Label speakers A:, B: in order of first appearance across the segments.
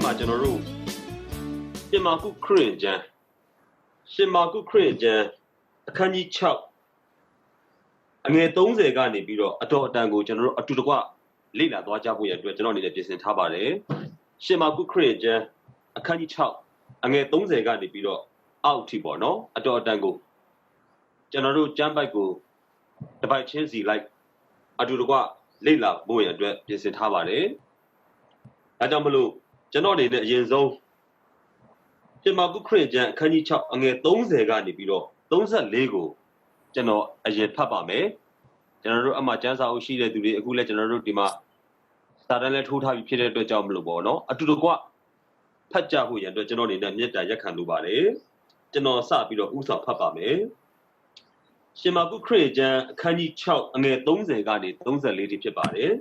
A: မှာကျွန်တော်တို့ရှင်မာကုခရစ်ကျမ်းအခန်းကြီး6အငယ်30ကနေပြီးတော့အတော်အတန်ကိုကျွန်တော်တို့အတူတကွလေ့လာသွားကြဖို့ရအတွက်ကျွန်တော်အနေနဲ့ပြင်ဆင်ထားပါတယ်ရှင်မာကုခရစ်ကျမ်းအခန်းကြီး6အငယ်30ကနေပြီးတော့အောက်ထိပေါ့နော်အတော်အတန်ကိုကျွန်တော်တို့ကျမ်းပိုက်ကိုတစ်ပိုက်ချင်းစီလိုက်အတူတကွလေ့လာဖို့ရအတွက်ပြင်ဆင်ထားပါတယ်ဒါကြောင့်မလို့ကျွန်တော်အနေနဲ့အရင်ဆုံးရှင်မာကုခရစ်ကျမ်းအခန်းကြီး6အငယ်30ကနေပြီးတော့34ကိုကျွန်တော်အရင်ဖတ်ပါမယ်ကျွန်တော်တို့အမှကျမ်းစာအုပ်ရှိတဲ့သူတွေအခုလည်းကျွန်တော်တို့ဒီမှာစာတမ်းလည်းထိုးထားပြီးဖြစ်တဲ့အတွက်ကြောင့်မလို့ပေါ့နော်အတူတကွဖတ်ကြဖို့ရန်အတွက်ကျွန်တော်အနေနဲ့မေတ္တာရက်ခံလိုပါတယ်ကျွန်တော်စပြီးတော့ဥဆောင်ဖတ်ပါမယ်ရှင်မာကုခရစ်ကျမ်းအခန်းကြီး6အငယ်30ကနေ34ထိဖြစ်ပါတယ်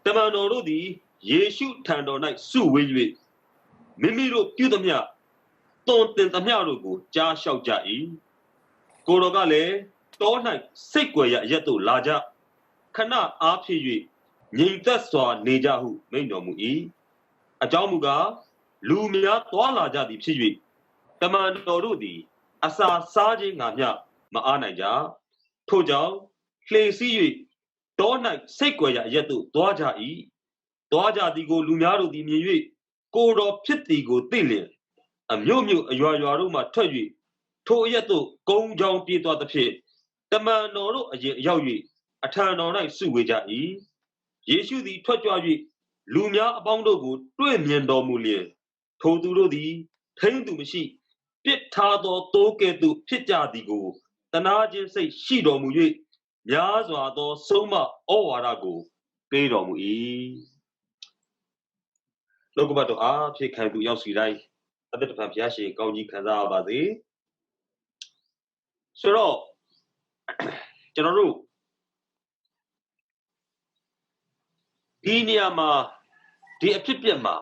A: တမန်တော်တို့သည်ယေရှုထံတော်၌စုဝေး၍မိမိတို့ပြုသမျှသွန်သင်သမျှတို့ကိုကြားလျှောက်ကြ၏ကိုတော်ကလည်းတော၌စိတ်ကြွယ်ရအရက်သို့လာကြခဏအားဖြစ်၍ငြိမ်သက်စွာနေကြဟုမိန့်တော်မူ၏အကြောင်းမူကားလူများသွားလာကြသည်ဖြစ်၍တမန်တော်တို့သည်အစာစားခြင်းငါမျှမအားနိုင်ကြထို့ကြောင့်လှေစီး၍တော၌စိတ်ကြွယ်ရအရက်သို့သွားကြ၏သွားကြသည်ကိုလူများတို့သည်မြင်၍ကိုတော်ဖြစ်သည်ကိုသိလျင်အမျိုးမျိုးအရွာရွာတို့မှထွက်၍ထိုအရက်သို့ကုန်းချောင်းပြေးသွားသဖြင့်တမန်တော်တို့အရင်ရောက်၍အထံတော်၌စုဝေးကြ၏ယေရှုသည်ထွက်ကြွ၍လူများအပေါင်းတို့ကိုတွေ့မြင်တော်မူလျင်ထိုသူတို့သည်ထိမ့်သူမရှိပစ်ထားသောတိုးကဲ့သို့ဖြစ်ကြသည်ကိုတနာခြင်းစိတ်ရှိတော်မူ၍များစွာသောဆုံးမဩဝါဒကိုပေးတော်မူ၏လောကဘတ်တော်အားဖြင့်ခံသူရောက်စီတိုင်းအသက်တဖန်ဘုရားရှင်ကောင်းကြီးခံစားရပါစေဆိုတော့ကျွန်တော်တို့ဒီနေရာမှာဒီအဖြစ်ပြက်မှာ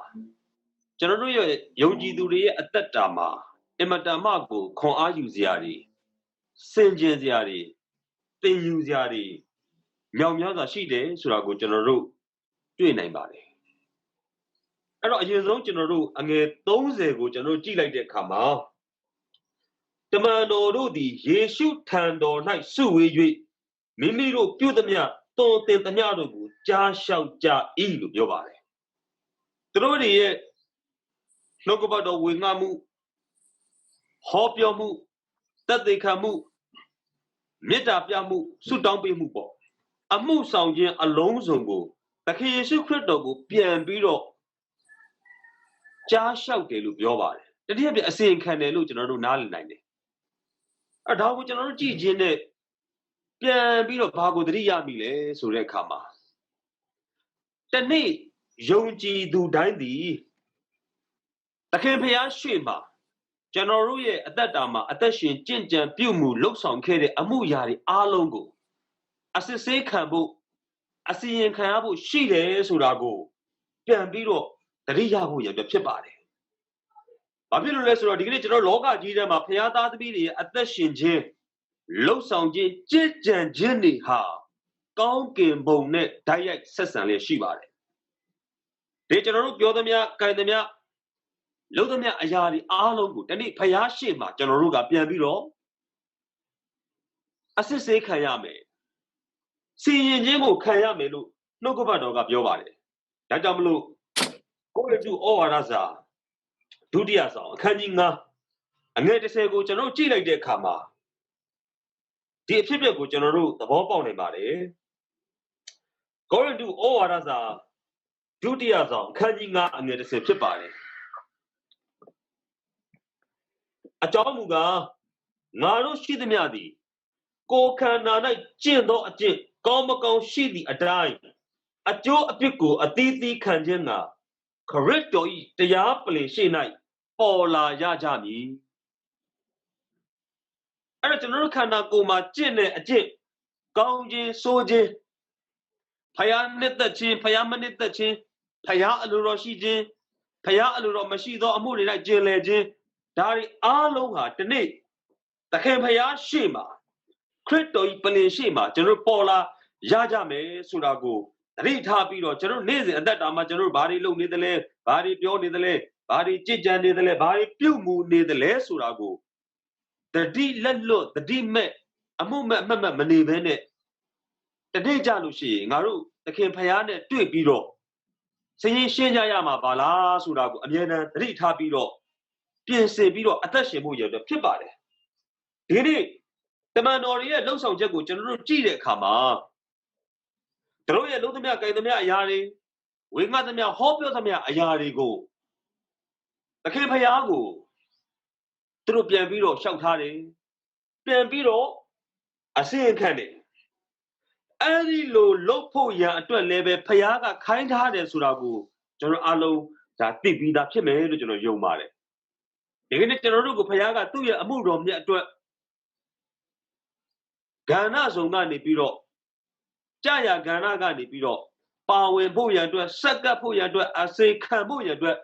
A: ကျွန်တော်တို့ရဲ့ယုံကြည်သူတွေရဲ့အသက်တာမှာအင်မတန်မှကိုခွန်အားယူစရာတွေစင်ကြင်စရာတွေသင်ယူစရာတွေမြောက်များစွာရှိတယ်ဆိုတာကိုကျွန်တော်တို့တွေ့နိုင်ပါတယ်အဲ့တော့အရင်ဆုံးကျွန်တော်တို့အငယ်30ကိုကျွန်တော်ကြည့်လိုက်တဲ့အခါမှာတမန်တော်တို့သည်ယေရှုထံတော်၌စုဝေး၍မိမိတို့ပြုသမျှသွန်သင်သမျှတို့ကိုကြားလျှောက်ကြ၏လို့ပြောပါတယ်သူတို့တွေရဲ့နှုတ်ကပတ်တော်ဝေငှမှုဟောပြောမှုတသက်သေခံမှုမေတ္တာပြမှုဆုတောင်းပေးမှုပေါ့အမှုဆောင်ခြင်းအလုံးစုံကိုသခင်ယေရှုခရစ်တော်ကိုပြန်ပြီးတော့ကြားလျှောက်တယ်လို့ပြောပါတယ်တတိယပြအစီရင်ခံတယ်လို့ကျွန်တော်တို့နားလည်နိုင်တယ်အဲ့ဒါကိုကျွန်တော်တို့ကြည့်ခြင်းနဲ့ပြန်ပြီးတော့ဘာကိုသတိရမိလဲဆိုတဲ့အခါမှာတနေ့ယုံကြည်သူတိုင်းသည်သခင်ဖျားရှေ့မှာကျွန်တော်တို့ရဲ့အသက်တာမှာအသက်ရှင်ကြင်ကြံပြုမှုလှုပ်ဆောင်ခဲ့တဲ့အမှုရာတွေအားလုံးကိုအစစ်ဆေးခံဖို့အစီရင်ခံရဖို့ရှိတယ်ဆိုတာကိုပြန်ပြီးတော့သတိရဖို့ရဖြစ်ပါတယ်။ဘာဖြစ်လို့လဲဆိုတော့ဒီကနေ့ကျွန်တော်လောကကြီးထဲမှာဖျားသားသမီးတွေရဲ့အသက်ရှင်ခြင်းလှုပ်ဆောင်ခြင်းကြင်ကြံခြင်းတွေဟာကောင်းကင်ဘုံနဲ့ဓာတ်ရိုက်ဆက်ဆံလျက်ရှိပါတယ်။ဒီကျွန်တော်တို့ပြောသမျှ၊ကြံသမျှလုပ်သမျှအရာတွေအားလုံးကိုတနေ့ဖျားရှေ့မှာကျွန်တော်တို့ကပြန်ပြီးတော့အစစ်ဆေးခံရမယ်။စီရင်ခြင်းကိုခံရမယ်လို့နှုတ်ကပတ်တော်ကပြောပါတယ်။ဒါကြောင့်မလို့ကိုရိန္သုဩဝါဒစာဒုတိယဆောင်အခန်းကြီး9အငယ်30ကိုကျွန်တော်ကြည့်လိုက်တဲ့အခါမှာဒီအဖြစ်အပျက်ကိုကျွန်တော်တို့သဘောပေါက်နိုင်ပါတယ်။ကိုရိန္သုဩဝါဒစာဒုတိယဆောင်အခန်းကြီး9အငယ်30ဖြစ်ပါတယ်။အကြောင်းမူကားငါတို့ရှိသမျှသည်ကိုယ်ခန္ဓာ၌ကျင့်သောအကျင့်ကောင်းမကောင်းရှိသည့်အတိုင်းအကျိုးအပြစ်ကိုအသီးသီးခံခြင်းကခရစ်တော်၏တရားပလင်ရှိ၌ပေါ်လာရကြမည်အဲ့တော့ကျွန်တော်တို့ခန္ဓာကိုယ်မှာကျင့်တဲ့အကျင့်ကောင်းခြင်းဆိုးခြင်းဖယားနှစ်သက်ခြင်းဖယားမနှစ်သက်ခြင်းဖယားအလိုတော်ရှိခြင်းဖယားအလိုတော်မရှိသောအမှုတွေ၌ကျင်လည်ခြင်းဒါတွေအားလုံးဟာဒီနေ့သခင်ဖယားရှေ့မှာခရစ်တော်၏ပလင်ရှေ့မှာကျွန်တော်ပေါ်လာရကြမယ်ဆိုတာကို Tadi Tapiro, General Niz at that time, General Bari Lu Nidale, Bari Pio Nidale, Bari Chijan Nidale, Bari Pumu Nidale, Surago. The D Lalo, the D Met, a moment Manivene. The day Jalushi, Naru, the King Payane, Tui Biro. Saying Shinayama Bala Surago, Adiana, Rita Biro. Piense Biro, Attache Muya, the Pibare. Did it? The man or yeah, no sound Jago, General G. Kama. Throw a little milk, the Mia Yari. We got the Mia Hope of the Mia Yari go. The King Payago. Through Piambiro, shout Harry. Piambiro, a saying candy. Any low poya to a lebe Payaga kind hearted Surago. General Alo, that big be that Chimay, General Yomare. The General Payaga, 2 years a mood of yet to Ghana Zongani Biro. Jaya Ghana Gani Biro. Power Boya to a Saka Poya to a say Camboya to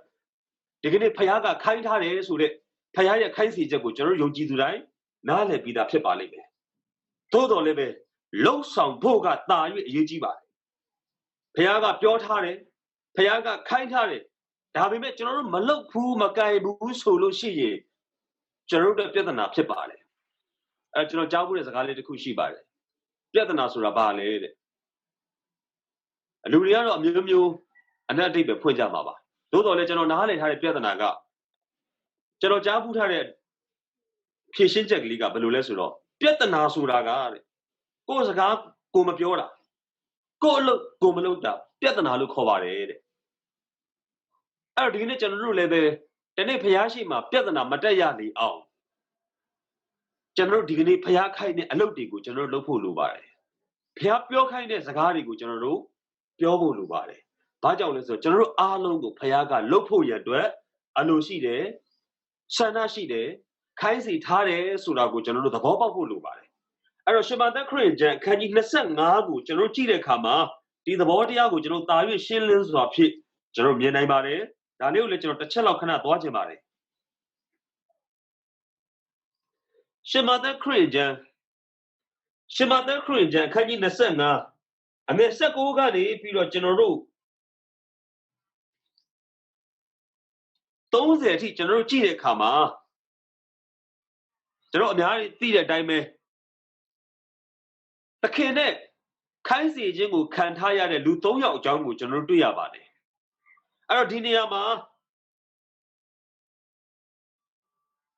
A: the Payaga kind hearted so that Payaya Kaisi Jago, General Yoji Durai, Nale be that Pipalibe. Todo lebe, low sound Boga, Yujiba. Payaga Pure Hare, Payaga kind hearted. Have met General Maloku Makai Solo Shi, General Pietana Pipale. General Jabu is a Gale de Kushibare. Pietana Surabale. A Luriano Mumu, and that deep Pujamaba. Todo General Nale had a Pietanaga. General Jabu had a Kishinjak Liga, Belulesuro. Pietana Suraga. Goes a gap, Gomapiola. Go look, Gomaluta, Pietana look over. Our General Lebe, Tene Payashima, Pietana Matayali out. General Digni Payakai, a lotigo, General Lopo Lubare. Piapio kindness, a garigo, General, Piobo Lubare. Baja is a General Arlongo, Payaga, Lopo Yadwe, Aluside, Sanashide, Kaisi Tare, Surago, General, the Boba Lubare. Aroshimada Cringe, can you listen Nagu, General Chile Kama, the Bordiago, General Tavi Shillings of Pit, General Mianamare, Daniel Legend of the Cello cannot watch him. Shimada Cringe. Shimada Cringe, can you listen? I mean, Sako Gani, Piro General. Those that teach General Chile Kama. General Nari Theatre Dime. The Kenneth, Kaisi Jingu can't hire the Lutoya Jangu General Duyabani. Arodiniama.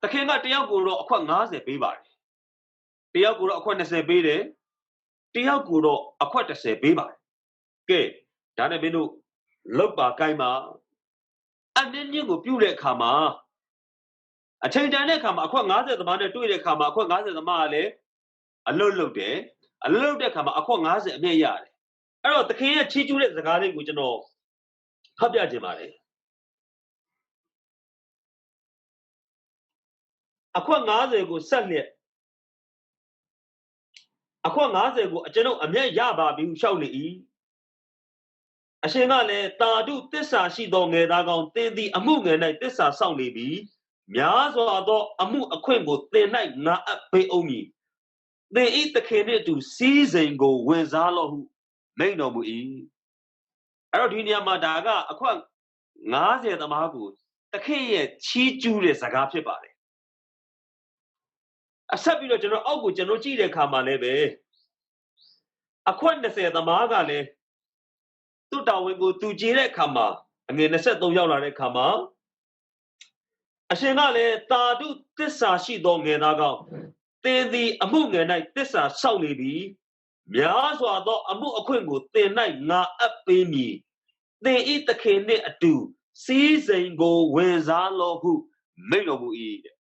A: The King at Tiaguro, a quanaze bibari. Tiaguro, a quanaze bide. Tiaguro, a quatase bibari. Gay, Danabinu, Loba Kaima. And then you go Pure Kama. A change and come, a quanaze the man to the Kama, a quanaze the Male, a low day, a low day come, a quanaze a mayard. I wrote the King at Chichu the garden, which you know. Habia Jimari. A quanaze go suddenly. A quanaze go, a general, a mere yaba being showly. A shinale, Tadu, Tessa, she don't get down, the among and night, Tessa soundly be. Miazo, amu a quimbo, they night not up pay omi. They eat the candy to season go when Zalo who may no eat. Arodinia Madaga, a quang Nazi the Magus, the Kay, Chi Julius, a gapi body. A subject general Ogu General G. Kama lebe. A quant say the Magale. သူတောင်ဝင်ကိုသူကြည်တဲ့အခါမှာအငယ်23ရောက်လာတဲ့အခါမှာအရှင်ကလည်းတာတုသစ္စာရှိသောငယ်သားကောင်းသင်သည်အမှုငယ်၌သစ္စာဆောက်နေပြီများစွာသောအမှုအခွင့်ကိုသင်၌ငါအပ်ပေးမည်သင်ဤသခင်နှင့်အတူစီးစိမ်ကိုဝင်စားလောဟုမိန့်တော်မူ၏တဲ့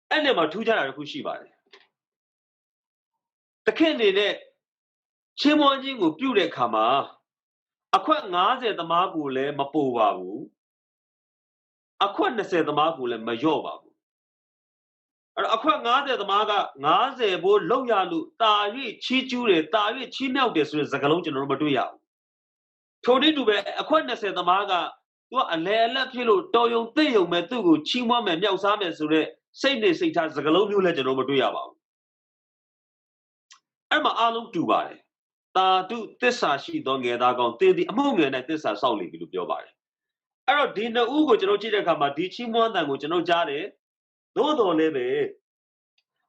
A: အဲ့ဒီမှာထူးခြားတာတစ်ခုရှိပါတယ်သခင်အနေနဲ့ချင်းမွန်ချင်းကိုပြုတဲ့အခါမှာအခွက်90သမားကိုလည်းမပိုပါဘူးအခွက်20သမားကိုလည်းမလျော့ပါဘူးအဲ့တော့အခွက်90သမားက90ဘိုးလောက်ရလို့တာ၍ချီးကျူးတယ်တာ၍ချီးမြှောက်တယ်ဆိုတဲ့စကားလုံးကျွန်တော်တို့မတွေ့ရဘူးထိုနည်းတူပဲအခွက်20သမားကသူကအလဲအလက်ဖြစ်လို့တော်ယုံသိယုံမဲ့သူ့ကိုချီးမွမ်းမယ်မြောက်စားမယ်ဆိုတဲ့စိတ်နဲ့စိတ်ထားစကားလုံးမျိုးလည်းကျွန်တော်မတွေ့ရပါဘူးအဲ့မှာအားလုံးတူပါတယ် Tadu Tessa she don't get that gone, the among and Tessa solely will be your body. I don't dinner Ugo Genochi Kama, teaching one language, no jare, no leve.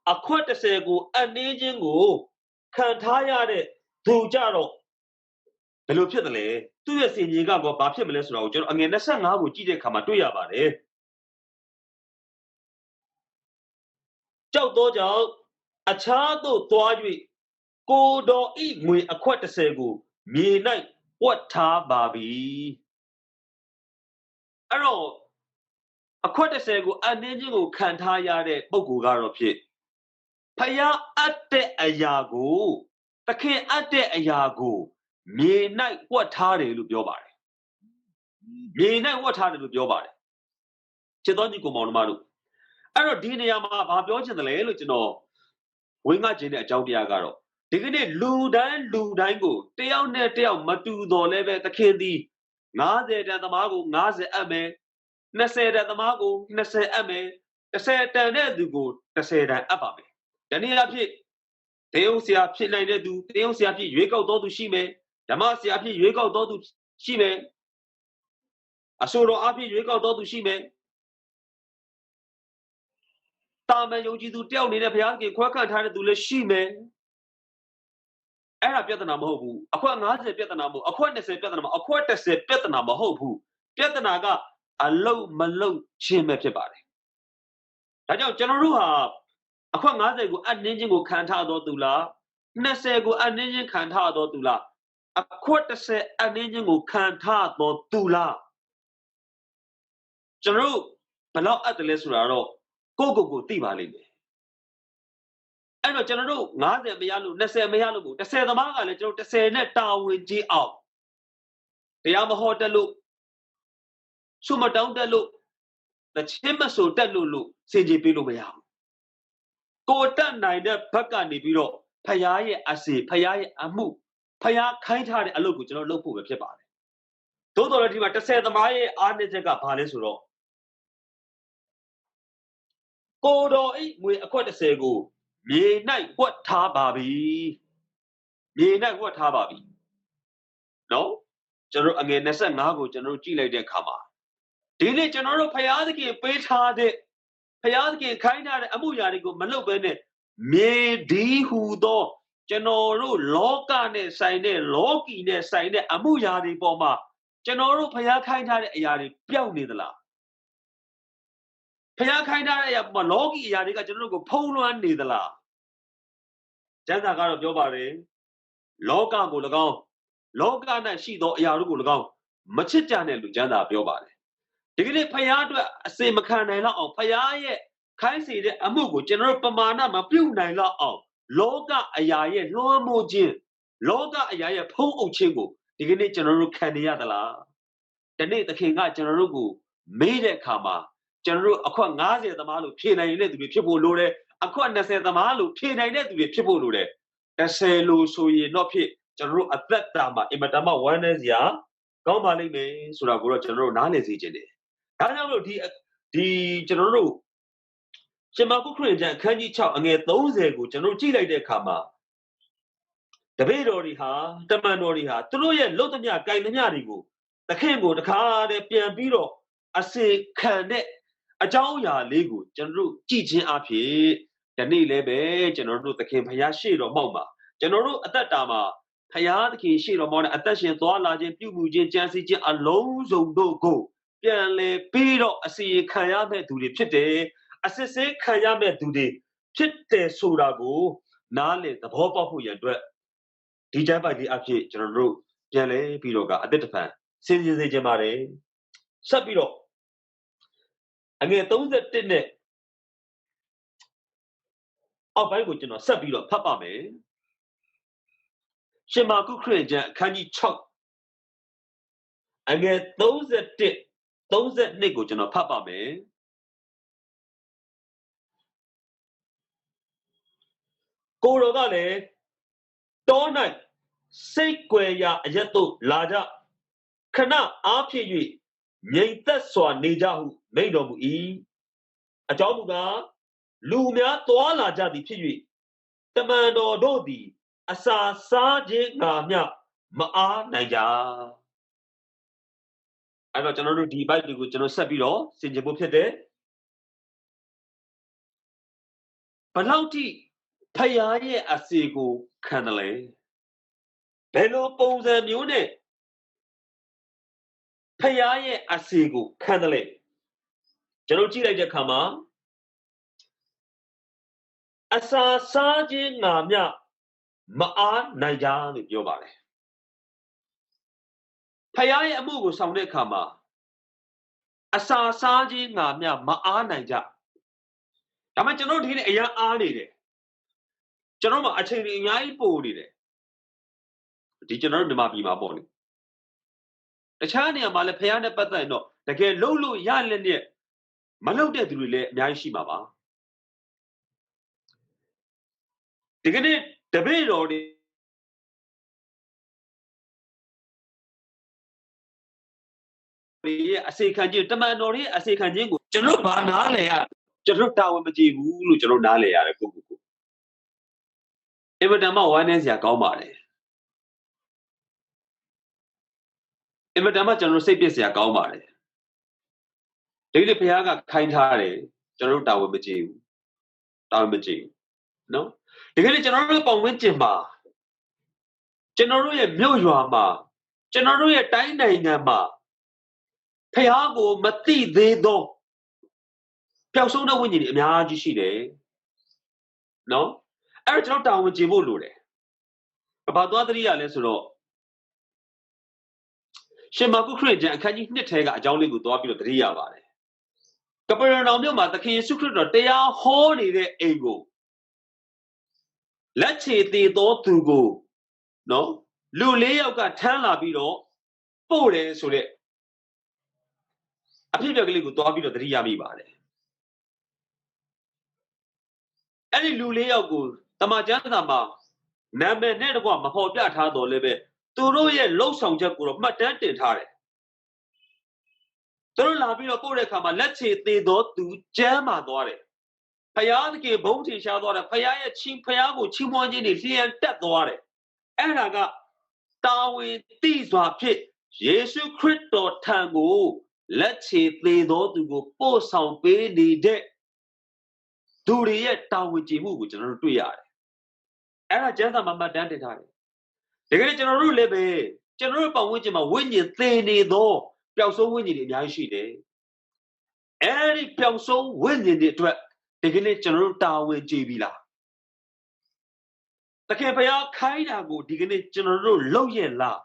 A: A quarter sego, an aging go, can't hire it, to Jaro. Hello, Piedale, 2 years in Yigago, Baptimus Roger, and in the sun, how would you come to your body? Joe Dojo, a child to Toy, go do eat me a quarter sego, me night, what ta, Barbie? I know. A quarter sego, an aging can't hire it, Bogugaro Pit. Paya at the Ayago, the king at the Ayago, me night, what tardy look your body. Me night, what tardy look your body. Chedonico Monmaru. I don't dinner my Babioch and the Lelo to know. We got in a Jaudiagaro. Taking it Ludango, Teon Netel, Matu do leve the candy. Naze at the Mago, Naze Ame, Nase at the Mago, Nase Ame, the said Nedugo, the said Ababe. Then he up it. Teosia Pit like they do, Teosia Pit, you go to Shime, Damasia Pit, you go to Shime. Asuro Api, you go to Shime. Tama Yoji to tell me the Piaki, Quaka had to let Shime. Era Pietana Mobu, a Quanaze Pietanamo, a Quanese Pietanamo, a Quatese Pietanamo Hobu, Pietanaga, a low malo chime pebari. I don't general. A Quanaze go and ninja go cantado to la, Nesse go and ninja cantado to la. A Quatese and ninja go cantado to la. General, but not at the Lessuraro, go Tivali. I know General, Naze Mialu, Nesse Mialu, the say the Maga, the say net down with G out. The Yamaha de look, Suma down the look, the Chimaso de Lulu, CG Pilumea. Go down neither Pagani Biro, Payaye, I say, Payaye, Amu, Paya, kind hearted a look with no local with your body. Don't already want to say the Maya, Arnetega Palisuro. Go do eat with a quarter sego. Ye night, what tababi? Ye night, what tababi? No? General again, Nessa Nago, General Chile de Kama. Dile General Payadiki, Petade, Payadiki, Kaina, Amuyarigo, Malobene, Me di who do, General Loka ne Sine, Loki ne Sine, Amuyari Boma, General Payakaina Yari, Piaunidala. Payakaina, Malogi Yarika, General Polo and Nidala. Jana got of Jobare, Loka go lagao, Loka na she do Yarugo lagao, Machitane Lujana Jobare. Digili Payadra, say Macanela or Payaye, Kaisi de Amugo, General Pamana, Mapu Naila of Loga Ayaye, Loa Mojin, Loga Ayaye, Po Ochingo, Digili General Caniadala. The name the king got General made a kama, General Aquanazi the Malu, Pina to be people lure, Aquana said the Malu, Pina to be people lure. The say Lu so ye not pit, General at that dama, Imatama one as ya, Gomali me, Suragura General Nanesi. I know the General Shemaku Cringe can you chop and get those ego, General Chile de Kama. The Bedori ha, the Manori ha, Troya, Lotania, Gainanigo. The Kango, the car, the Pian Biro, I say, can it a Jauya Lego, General Gijin Api, the Nilebe, General the King Payashi or Moma, General at that dama, Payaki, she or Mona, attention to all large and Pumujin, Jansi, Alonso do go. Pianle, Piro, I see Kayame to the Chite, I say Kayame to the Chite Surago, Nale, the Pop of Huyan, DJ by the Api, General, Pianle, Piroga, at the fan. Since the Jamare, Sabiro. Again, those that didn't it. Oh, by which you know, Sabiro, Papa me. Shemaku Cranger, can you chop? Again, those that did, those that nickel, you know, Papa me. Go Rogale, Donai, Sequia, Yato, Laja, Kana, Api, Yay, that's one Nijahu, made of E. A Jamuga, Lumia, Toala Jadi Piri, the man or Dodi. အစာစားခြင်းငါမျှမအားနိုင်ကြအဲ့တော့ကျွန်တော်တို့ဒီ bite တွေကိုကျွန်တော်ဆက်ပြီးတော့ဆင်ခြင်ဖို့ဖြစ်တယ်ဘလောက်ထိဖယားရဲ့အစီကိုခံတယ်လဲဘယ်လိုပုံစံမျိုးနဲ့ဖယားရဲ့အစီကိုခံတယ်လဲကျွန်တော်ကြည့်လိုက်တဲ့အခါမှာအစာစားခြင်းငါမျှမအားနိုင်ကြလို့ပြောပါတယ်ဖယားရဲ့အမှုကိုဆောင်တဲ့အခါမှာအစာစားခြင်းငါမျှမအားနိုင်ကြဒါမှကျွန်တော်ဒီနေ့အရင်အားနေတယ်ကျွန်တော်မှအချိန်ကြီးအများကြီးပို့နေတယ်ဒီကျွန်တော်တို့မြန်မာပြည်မှာပေါ့လေတခြားနေရာမှာလည်းဖယားနဲ့ပတ်သက်ရင်တော့တကယ်လှုပ်လို့ရလက်နဲ့မလှုပ်တဲ့သူတွေလည်းအများကြီးရှိမှာပါဒီကနေ့တပည့်တော်တွေရဲ့အစေခံခြင်းတမန်တော်ရဲ့အစေခံခြင်းကိုကျွန်တော်ဘာနားလဲရကျွန်တော်တာဝန်မကြည့်ဘူးလို့ကျွန်တော်နားလဲရတယ်ကိုအင်မတန်မှဝမ်းနည်းစရာကောင်းပါတယ်အင်မတန်မှကျွန်တော်စိတ်ပစ်စရာကောင်းပါတယ်ဒီလေဘုရားကခိုင်းထားတယ်ကျွန်တော်တာဝန်မကြည့်ဘူးတာဝန်မကြည့်ဘူးနော်ဒီကနေ့ကျွန်တော်တို့ပုံဝင်ကျင်မှာကျွန်တော်တို့ရဲ့မြို့ရွာမှာကျွန်တော်တို့ရဲ့တိုင်းနိုင်ငံမှာဖះကိုမတိသေးသောပျောက်ဆုံးတဲ့ဝိညာဉ်တွေအများကြီးရှိတယ်နော်အဲ့တော့ကျွန်တော်တာဝန်ကျေဖို့လိုတယ်ဘာသွားသတိရလဲဆိုတော့ရှင်မာကုခရစ်ယာန်အခန်းကြီး1ထဲကအကြောင်းလေးကိုသွားပြီးတော့သတိရပါတယ်ကပရနောင်မြို့မှာသခင်ယေရှုခရစ်တော်တရားဟောနေတဲ့အိမ်ကိုလက်ချေသေးသောသူကိုနော်လူ၄ယောက်ကထမ်းလာပြီးတော့ပို့တယ်ဆိုတဲ့အဖြစ်အပျက်ကလေးကိုသွားပြီးတော့သတိရမိပါတယ်အဲ့ဒီလူ၄ယောက်ကိုတမန်ကျမ်းစာမှာနာမည်နဲ့တကွမဖော်ပြထားတော်လည်းပဲသူတို့ရဲ့လှုပ်ဆောင်ချက်ကိုတော့မှတ်တမ်းတင်ထားတယ်သူတို့လာပြီးတော့ပို့တဲ့အခါမှာလက်ချေသေးသောသူကျမ်းမာသွားတယ်ဖယားသခင်ဘုန်းထင်ရှားသွားတယ်ဖယားရဲ့ဖယားကိုချီးမွမ်းခြင်းတွေလျှံတက်သွားတယ်အဲ့ဒါကတာဝန်သိစွာဖြင့်ယေရှုခရစ်တော်ထံကိုလက်ချေသေးသောသူကိုပို့ဆောင်ပေးနေတဲ့သူတွေရဲ့တာဝန်ကျေမှုကိုကျွန်တော်တို့တွေ့ရတယ်အဲ့ဒါကျမ်းစာမှာမှတ်တမ်းတင်ထားတယ်ဒါကြတဲ့ကျွန်တော်တို့လည်းပဲကျွန်တော်တို့ပတ်ဝန်းကျင်မှာဝိညာဉ်သေနေသောပျောက်ဆုံးဝိညာဉ်တွေအများကြီးရှိတယ်အဲ့ဒီပျောက်ဆုံးဝိညာဉ်တွေအတွက်ဒီကနေ့ကျွန်တော်တို့တာဝန်ကျေပြီလားတကယ်ဘုရားခိုင်းတာကိုဒီကနေ့ကျွန်တော်တို့လုပ်ရလား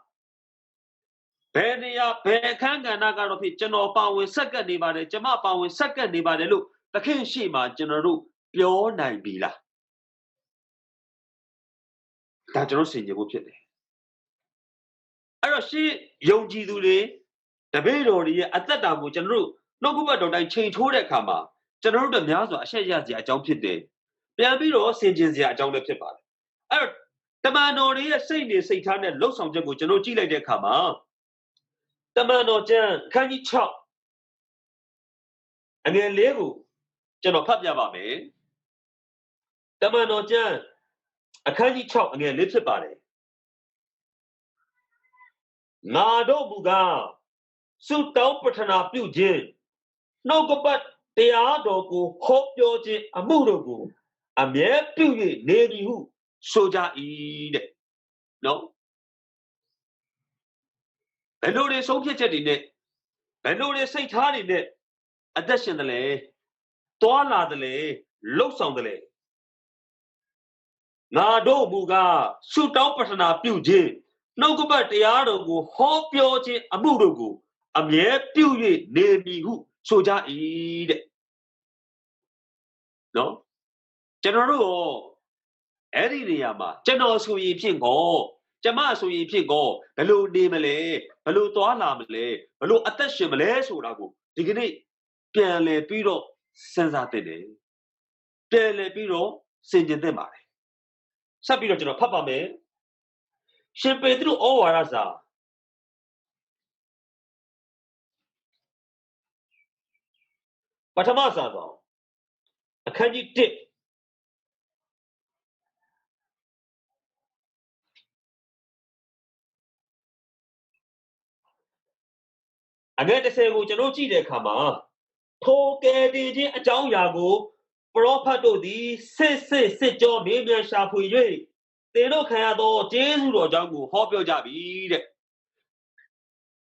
A: ဘယ်နေရာဘယ်အခန်းကဏ္ဍကတော့ဖြစ်ကျွန်တော်ပါဝင်ဆက်ကပ်နေပါတယ်ကျွန်မပါဝင်ဆက်ကပ်နေပါတယ်လို့သခင်ရှိမှကျွန်တော်တို့ပြောနိုင်ပြီလားဒါကျွန်တော်ဆင်ခြင်ဖို့ဖြစ်တယ်အဲ့တော့ရှေ့ယုံကြည်သူတွေတပည့်တော်တွေရဲ့အသက်တာကိုကျွန်တော်တို့နှုတ်ကပတ်တော်တိုင်းချိန်ထိုးတဲ့အခါမှာကျွန်တော်တို့တို့များစွာအရှက်ရစရာအကြောင်းဖြစ်တယ်ပြန်ပြီးတော့ဆင်ခြင်စရာအကြောင်းလည်းဖြစ်ပါတယ်အဲ့တော့တမန်တော်တွေရဲ့စိတ်နေစိတ်ထားနဲ့လှုပ်ဆောင်ချက်ကိုကျွန်တော်ကြည့်လိုက်တဲ့အခါမှာတမန်တော်ကျမ်းအခန်းကြီး6အငယ်၄ကိုကျွန်တော်ဖတ်ပြပါမယ်တမန်တော်ကျမ်းအခန်းကြီး6အငယ်၄ဖြစ်ပါတယ်ငါတို့မူကားစုတောင်းပတနာပြုခြင်းနှုတ်ကပတ်တရားတော်ကိုဟောပြောခြင်းအမှုတို့ကိုအမြဲပြု၍နေသည်ဟုဆိုကြ၏တဲ့နော်ဘယ်လိုတွေဆုံးဖြတ်ချက်တွေနဲ့ဘယ်လိုတွေစိတ်ထားတွေနဲ့အသက်ရှင်တယ်လဲတွာလာတယ်လဲလှုပ်ဆောင်တယ်လဲငါတို့မူကားစုတောင်းပတနာပြုခြင်းနှုတ်ကပတ်တရားတော်ကိုဟောပြောခြင်းအမှုတို့ကိုအမြဲပြု၍နေပြီဟုဆိုကြ၏တဲ့နော်ကျွန်တော်တို့အဲ့ဒီနေရာမှာကျွန်တော်ဆိုရင်ဖြင့်ကောကျမဆိုရင်ဖြင့်ကောဘယ်လိုနေမလဲဘယ်လိုသွားလာမလဲဘယ်လိုအသက်ရှင်မလဲဆိုတာကိုဒီကနေ့ပြန်လည်ပြီးတော့စဉ်းစားသင့်တယ်ပြန်လည်ပြီးတော့စဉ်းကျင်သင့်ပါတယ်ဆက်ပြီးတော့ကျွန်တော်ဖတ်ပါမယ်ရှင်ပေတရုဩဝါဒစာပထမစာဆောင်အခန်းကြီး1 Again, the same with Janochi de Kama. Toke de a Jao Yago, Propato di, sit your maybe a shapu ye. They don't care though, Jesu or Jangu, hop your jabi.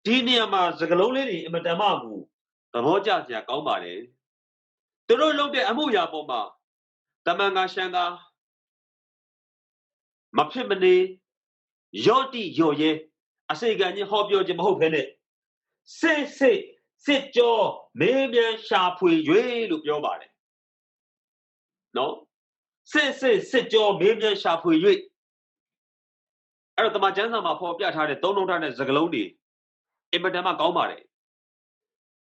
A: Tiniama, Zagaloli, Madamamu, the Moja Yakomare. The road looked at Amuya Bomba, the Manga Shanga, Mapimani, Yoti Yoye, I say, Ganny, hop your jim hope in it. Sit your maybe a shapu ye, look your body. No? Sit your maybe a shapu ye. At the Majana, my poor Piat had a don't know that as Zagalodi. Imadama Gomare.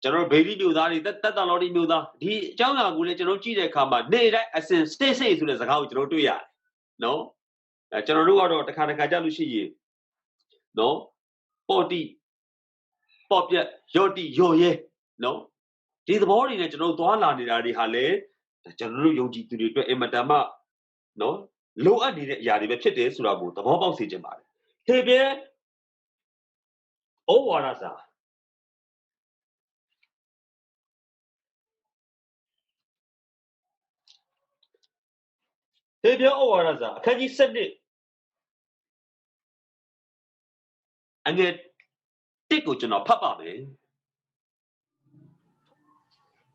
A: General Baby knew that already knew that. The Jana will let you know G. Kama, nay, I said, stay to the house to ya. No? General Ruado, the Kanakajalushi. No? 40 Popia, Yoti, Yoye. No? The morning that you know, Dwana did Adi Hale, the General Yogi to the Imadama. No? Low and Yadi Pete Surabu, the Bobo Sijamar. Hey, oh, what is that? Hey, oh, what is that? Can you send it? And get take what you know, Papa, me.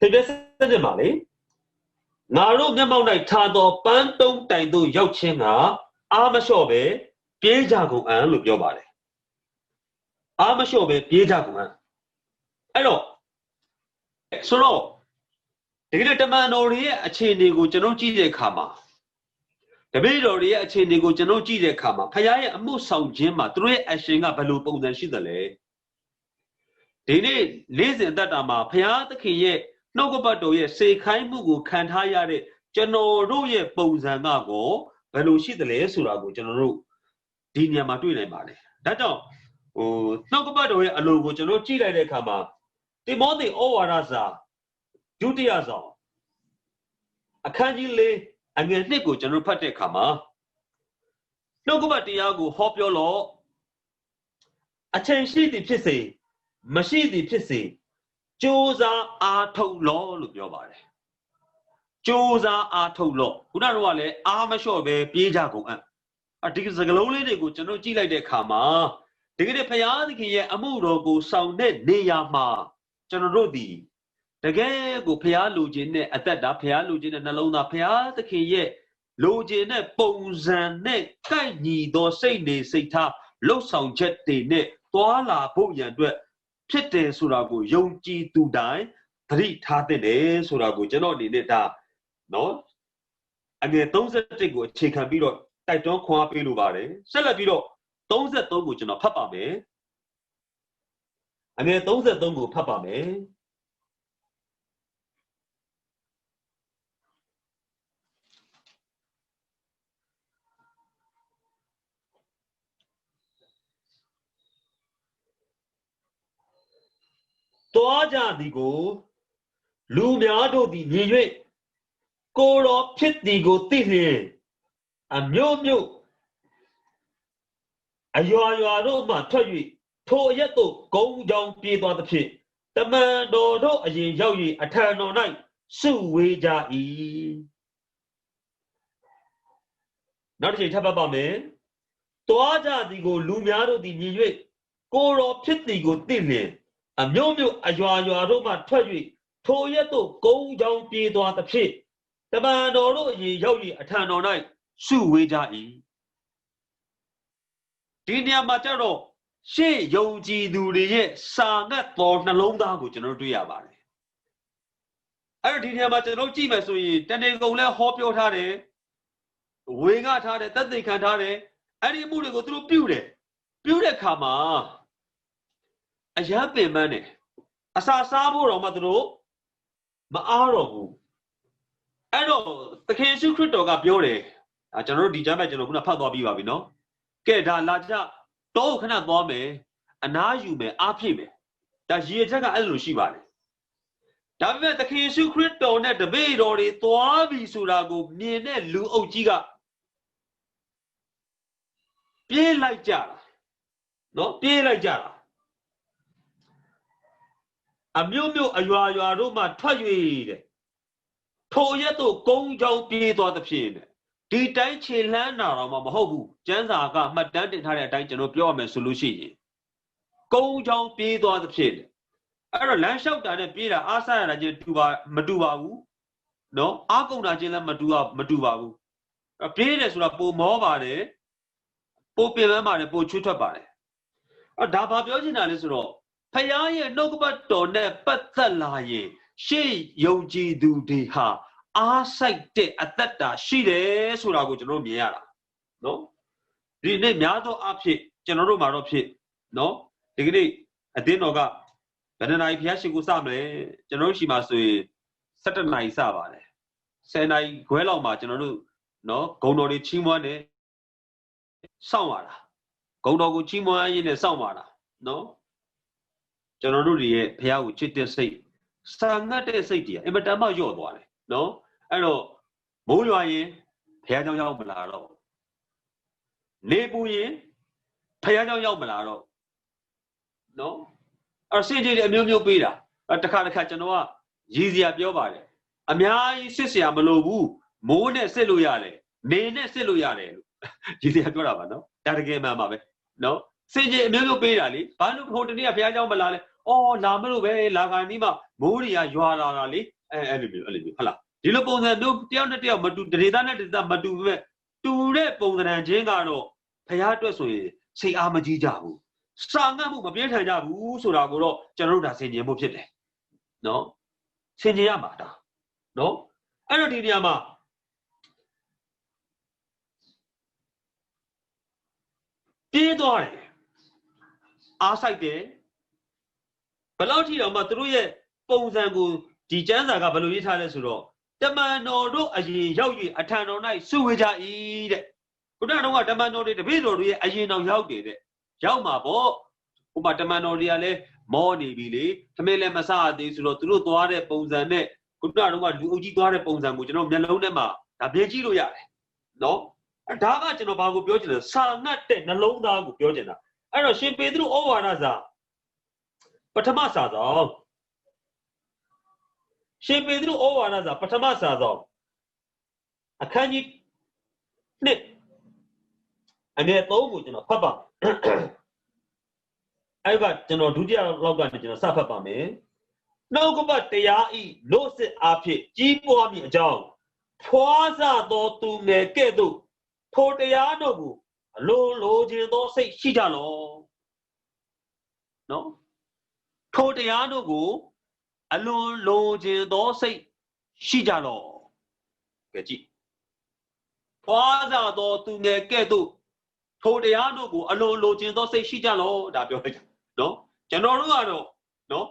A: Hey, send it, Molly. Now, look, the mountain Tado, Panto, Tando, Yochina, Amashobe, Piejago, and look your body. Amashobe, Piejago. I know. So, the little man over here, a chain they go to no G. Kama. The maid over here, a chain they go to no G. Kama. Paya, a most sound Jimma, 3 ashing up a loop on the shidale. They need lazy that ama, Paya the key, no go but do ye, say Kaimugu can't hire it, General Roye Pozanago, Belushi the lay Surago, General Dinia Matuna Mane. That's all. Oh, no go but do a logo, General Chile de Kama. The morning over Raza, duty as all. A candy lay, and get Nico General Pate Kama. No go but Diago, hop your law. A change the pissy, machine the pissy. Josa are told law, look your body. Josa are told law. Unarwale, Amashobe, Piejago. A ticket is a lonely de good, no Chile de Kama. Take it a payaki, a murogo, sounded Neyama, Generodi. The gay go paya lugin at that paya lugin and alona paya the key. Login, bones and neck, tiny, do say ne, say ta, low sound jet de ne, toala, boya, Pete Surago, Yonji to die, 3 Tatene, Surago, Janoni Neta. No? And the those that take go, chicken beetle, I don't quite be Lubare, Celabito, those that don't go to Papa me. And then those that don't go Papa me. Toja digo, Lumiado di Niue, Goro Pit digo Tini, and Yo. A Roma tell you, Toyato, go down Pied on the pit. The man do a yogi a turn all night, Su Weja E. Not a tapa me. Toaja digo Lumiado di Niue, Goro Pit digo Tini, and Yo a Roma tell you, Toyato, go down Pied on the pit. The man do a yogi a turn all night, Su Weja E. Dinia Matero. She Yoji do the Sanga for the long dog, which no do about it. I didn't have much no cheap as we then go let hop your tare. We got tare that they can't tare. And you would go through beauty. Beauty come on. I have been money. I saw Sabo or Maduro. Maaro. I know the case you could talk beauty. I general dijamage and a part of you, no? Get that laja. Dog cannot bomb me. And now you may up him. That ye take a little shiba. That meant the case you could don't let the bait or it to Abi Surago, near Lu Ojiga. Be like Jara. No, be like Jara. အမျိုးမျိုးအရွာရွာတို့မှထွက်၍တဲ့ထိုရက်သို့ကုန်းချောင်းပြေးသွားသဖြင့်ဒီတိုင်းခြေလှမ်းတာတော့မဟုတ်ဘူးကျန်းစာကမှတ်တမ်းတင်ထားတဲ့အတိုင်းကျွန်တော်ပြောရမယ်ဆိုလို့ရှိရင်ကုန်းချောင်းပြေးသွားသဖြင့်အဲ့တော့လမ်းလျှောက်တာနဲ့ပြေးတာအားစားရတာချင်းမတူပါဘူးနော်အားကုန်တာချင်းလည်းမတူပါဘူးပြေးတယ်ဆိုတာပိုမောပါတယ်ပိုပင်ပန်းပါတယ်ပိုချွတ်ထွက်ပါတယ်အဲ့ဒါဘာပြောချင်တာလဲဆိုတော့ဖယားရဲ့နှုတ်ကပတ်တော်နဲ့ပတ်သက်လာရင်ရှေ့ယုံကြည်သူတွေဟာအားစိုက်တဲ့အသက်တာရှိတယ်ဆိုတာကိုကျွန်တော်မြင်ရတာနော်ဒီနေ့များသောအားဖြင့်ကျွန်တော်တို့မှာတော့ဖြစ်နော်ဒီကနေ့အသင်းတော်ကဘယ်နှနာရီဖယားရှိကိုစမလဲကျွန်တော်တို့ရှိမှာဆိုရင်17နာရီစပါတယ်10နာရီခွဲလောက်မှာကျွန်တော်တို့နော်ဂုံတော်တွေချီးမွမ်းတယ်စောင့်ရတာဂုံတော်ကိုချီးမွမ်းရင်းနဲ့စောင့်ပါတာနော်ကျွန်တော်တို့တွေရဲ့ဖယားကိုချစ်တဲ့စိတ်စာငတ်တဲ့စိတ်တွေအင်မတန်မှညော့သွားတယ်နော်အဲ့တော့မိုးရွာရင်ဖယားเจ้าရောက်မလာတော့နေပူရင်ဖယားเจ้าရောက်မလာတော့နော်အဲ့စင်ကြီးတွေအမျိုးမျိုးပေးတာတခါကျွန်တော်ကရည်စရာပြောပါတယ်အများကြီးစစ်စရာမလိုဘူးမိုးနဲ့စစ်လို့ရတယ်နေနဲ့စစ်လို့ရတယ်လို့ရည်စရာပြောတာပါနော်ဒါတကယ်မှန်ပါပဲနော်စင်ကြီးအမျိုးမျိုးပေးတာလေဘာလို့ဟိုတနေ့ကဘုရားเจ้าမလာလဲအော်လာမလို့ပဲလာခါနီးမှမိုးတွေကရွာလာတာလေအဲ့လိုမျိုးဟုတ်လားဒီလိုပုံစံမျိုးတယောက်နဲ့တယောက်မတူဒေသနဲ့ဒေသမတူပဲတူတဲ့ပုံစံချင်းကတော့ဘုရားအတွက်ဆိုရင်စိတ်အားမကြီးကြဘူးစာငတ်မှုမပြင်းထန်ကြဘူးဆိုတာကိုတော့ကျွန်တော်တို့ဒါဆင်ခြင်ဖို့ဖြစ်တယ်နော်ဆင်ခြင်ရမှာဒါနော်အဲ့တော့ဒီနေရာမှာပြေးသွားတယ်အားစိုက်တယ်ဘယ်လောက်ထိတော့မှသူတို့ရဲ့ပုံစံကိုဒီကျမ်းစာကဘယ်လိုရေးထားလဲဆိုတော့တမန်တော်တို့အရင်ရောက်၍အထံတော်၌စုဝေကြ၏တဲ့ဘုရားတော်ကတမန်တော်တွေတပည့်တော်တွေရဲ့အရင်တော်ရောက်တယ်တဲ့ရောက်မှာပေါ့ဥပမာတမန်တော်တွေကလည်းမောနေပြီလေသမင်းလည်းမစသေးဆိုတော့သူတို့သွားတဲ့ပုံစံနဲ့ဘုရားတော်ကလူအုပ်ကြီးသွားတဲ့ပုံစံကိုကျွန်တော်မျက်လုံးထဲမှာဒါမြင်ကြည့်လို့ရတယ်နော်ဒါကကျွန်တော်ဘာကိုပြောချင်လဲစာငတ်တဲ့နှလုံးသားကိုပြောချင်တာအဲ့တော့ရှင်ပေတရုဩဝါဒစာပထမစာဆောင်ရှင်ပေတရုဩဝါဒစာပထမစာဆောင်အခန်းကြီး1အငယ်3ကိုကျွန်တော်ဖတ်ပါအဲ့ကကျွန်တော်ဒုတိယလောက်ကနေကျွန်တော်စဖတ်ပါမယ်နှုတ်ကပတ်တရားဤလို့စစ်အားဖြင့်ကြီးပွားမည်အကြောင်းဖွားစသောသူငယ်ကဲ့သို့ထိုတရားတို့ကိုအလိုချင်သောစိတ်ရှိကြလောနော်ထိုတရားတို့ကိုအလိုချင်သောစိတ်ရှိကြလောကြည့်ဖွားစသောသူငယ်ကဲ့သို့ထိုတရားတို့ကိုအလိုချင်သောစိတ်ရှိကြလောဒါပြောလိုက်တာနော်ကျွန်တော်တို့ကတော့နော်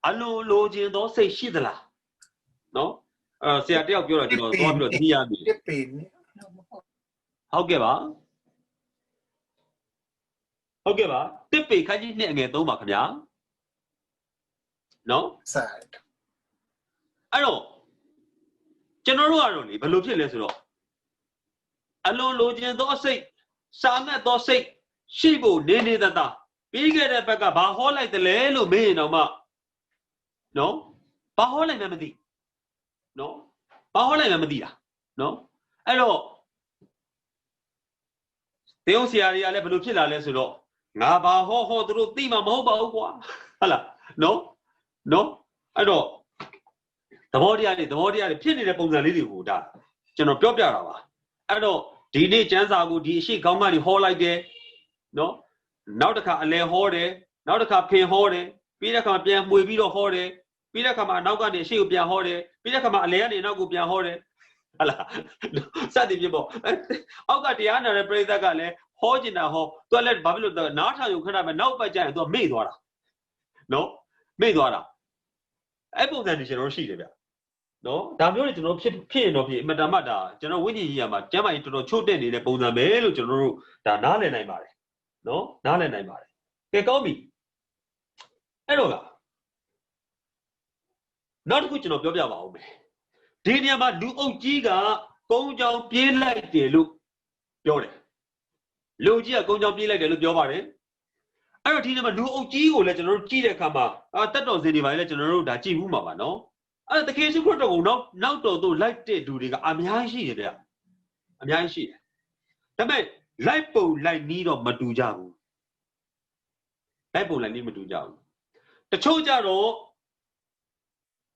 A: အလိုချင်သောစိတ်ရှိသလားနော်ဆရာတယောက်ပြောတော့ကျွန်တော်သွားပြီးတော့သိရပြီဟုတ်ကဲ့ပါတစ်ပေခန်းကြီး2အငယ်3ပါခင်ဗျာနော်အဲ့တော့ကျွန်တော်တို့ကတော့လေဘယ်လိုဖြစ်လဲဆိုတော့အလိုချင်သောစိတ်စာငတ်သောစိတ်ရှိဖို့နေတတ်ပြီးခဲ့တဲ့ဘက်ကဘာဟောလိုက်တယ်လဲလို့မေးရင်တော့မှနော်ဘာဟောလိုက်မှမသိနော်ဘာဟောလိုက်မှမသိတာနော်အဲ့တော့တေယုံဆရာတွေကလည်းဘယ်လိုဖြစ်လာလဲဆိုတော့ငါဘာဟောသူတို့သိမှာမဟုတ်ပါဘူးကွာဟုတ်လားနော်အဲ့တော့သဘောတရားတွေဖြစ်နေတဲ့ပုံစံလေးတွေကိုဒါကျွန်တော်ပြောပြတာပါအဲ့တော့ဒီနေ့ကျမ်းစာကိုဒီအရှိကောင်းကနေဟောလိုက်တယ်နော်နောက်တစ်ခါအလဲဟောတယ်နောက်တစ်ခါဖင်ဟောတယ်ပြီးတဲ့အခါပြန်မှွေပြီးတော့ဟောတယ်ပြီးတဲ့အခါမှာနောက်ကနေအရှိကိုပြန်ဟောတယ်ပြီးတဲ့အခါမှာအလဲကနေနောက်ကိုပြန်ဟောတယ်ဟုတ်လားစသည်ဖြင့်ပေါ့အောက်ကတရားနာတဲ့ပရိသတ်ကလည်းဟောကျင်တာဟောသူကလည်းဘာဖြစ်လို့နားထောင်ရုံခဏပဲနောက်ပတ်ကျရင်သူကမေ့သွားတာနော်မေ့သွားတာအဲ့ပုံစံတွေကျွန်တော်ရှိတယ်ဗျနော်ဒါမျိုးတွေကျွန်တော်ဖြစ်ရင်တော့ဖြစ်အမတမတ်ဒါကျွန်တော်ဝိညာဉ်ကြီးရမှာကျမ်းမာရေးတော်တော်ချို့တက်နေတဲ့ပုံစံပဲလို့ကျွန်တော်တို့ဒါနားလည်နိုင်ပါတယ်နော်နားလည်နိုင်ပါတယ်ကဲကောင်းပြီအဲ့တော့ကနောက်တစ်ခုကျွန်တော်ပြောပြပါဦးမယ်ဒီနေရာမှာလူအုပ်ကြီးကကုန်းချောင်းပြေးလိုက်တယ်လို့ပြောတယ်လူကြီးကကုန်းချောင်းပြေးလိုက်တယ်လို့ပြောပါတယ် အဲ့တော့ဒီနေ့မှာလူအုပ်ကြီးကိုလည်းကျွန်တော်တို့ကြည့်တဲ့အခါမှာတက်တော်စင်တွေပါလေကျွန်တော်တို့ဒါကြည့်ဘူးမှာပါနော်အဲ့တကယ်ရှိခရစ်တော်ကိုနောက်တော်သို့လိုက်တဲ့လူတွေကအများကြီးရှိတယ်ဗျအများကြီးရှိတယ်ဒါပေမဲ့လိုက်ပုံလိုက်နီးတော့မတူကြဘူးလိုက်ပုံလိုက်နီးမတူကြဘူးတချို့ကြတော့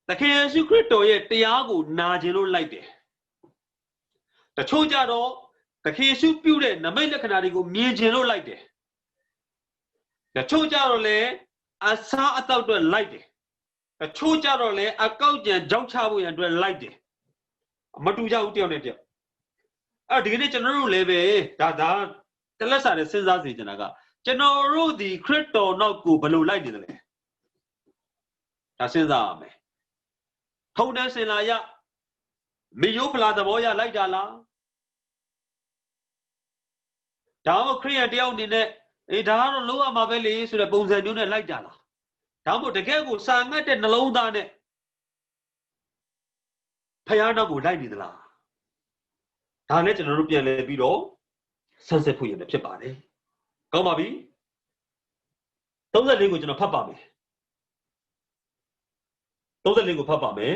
A: တကယ်ရှိခရစ်တော်ရဲ့တရားကိုနာကျင်လို့လိုက်တယ်တချို့ကြတော့တကယ်ရှိပြုတဲ့နမိတ်လက္ခဏာတွေကိုမြင်ကျင်လို့လိုက်တယ်တချို့ကြတော့လေအစားအသောက်အတွက်လိုက်တယ်တချို့ကြတော့လေအကောက်ကြံကြောက်ချဖို့ရန်အတွက်လိုက်တယ်မတူကြဘူးတယောက်နဲ့တယောက်အဲ့ဒီကနေ့ကျွန်တော်တို့လည်းပဲဒါတလက်စာနဲ့စဉ်းစားစီချင်တာကကျွန်တော်တို့ဒီခရစ်တော်နောက်ကိုဘယ်လိုလိုက်နေသလဲဒါစဉ်းစားရမယ်ထုံတဲ့စင်လာရမေယိုဖလာသဘောရလိုက်တာလားဒါမှခရိယန်တယောက်အနေနဲ့ဒါကတော့လုံးဝမှာပဲလေဆိုတဲ့ပုံစံမျိုးနဲ့လိုက်ကြလားဒါမှမဟုတ်တကယ်ကိုစာငတ်တဲ့နှလုံးသားနဲ့ဖယားနောက်ကိုလိုက်နေသလားဒါနဲ့ကျွန်တော်တို့ပြန်လဲပြီးတော့ဆန်းစစ်ဖို့ရတဲ့ဖြစ်ပါတယ်ကောင်းပါပြီ34ကိုကျွန်တော်ဖတ်ပါမယ်34ကိုဖတ်ပါမယ်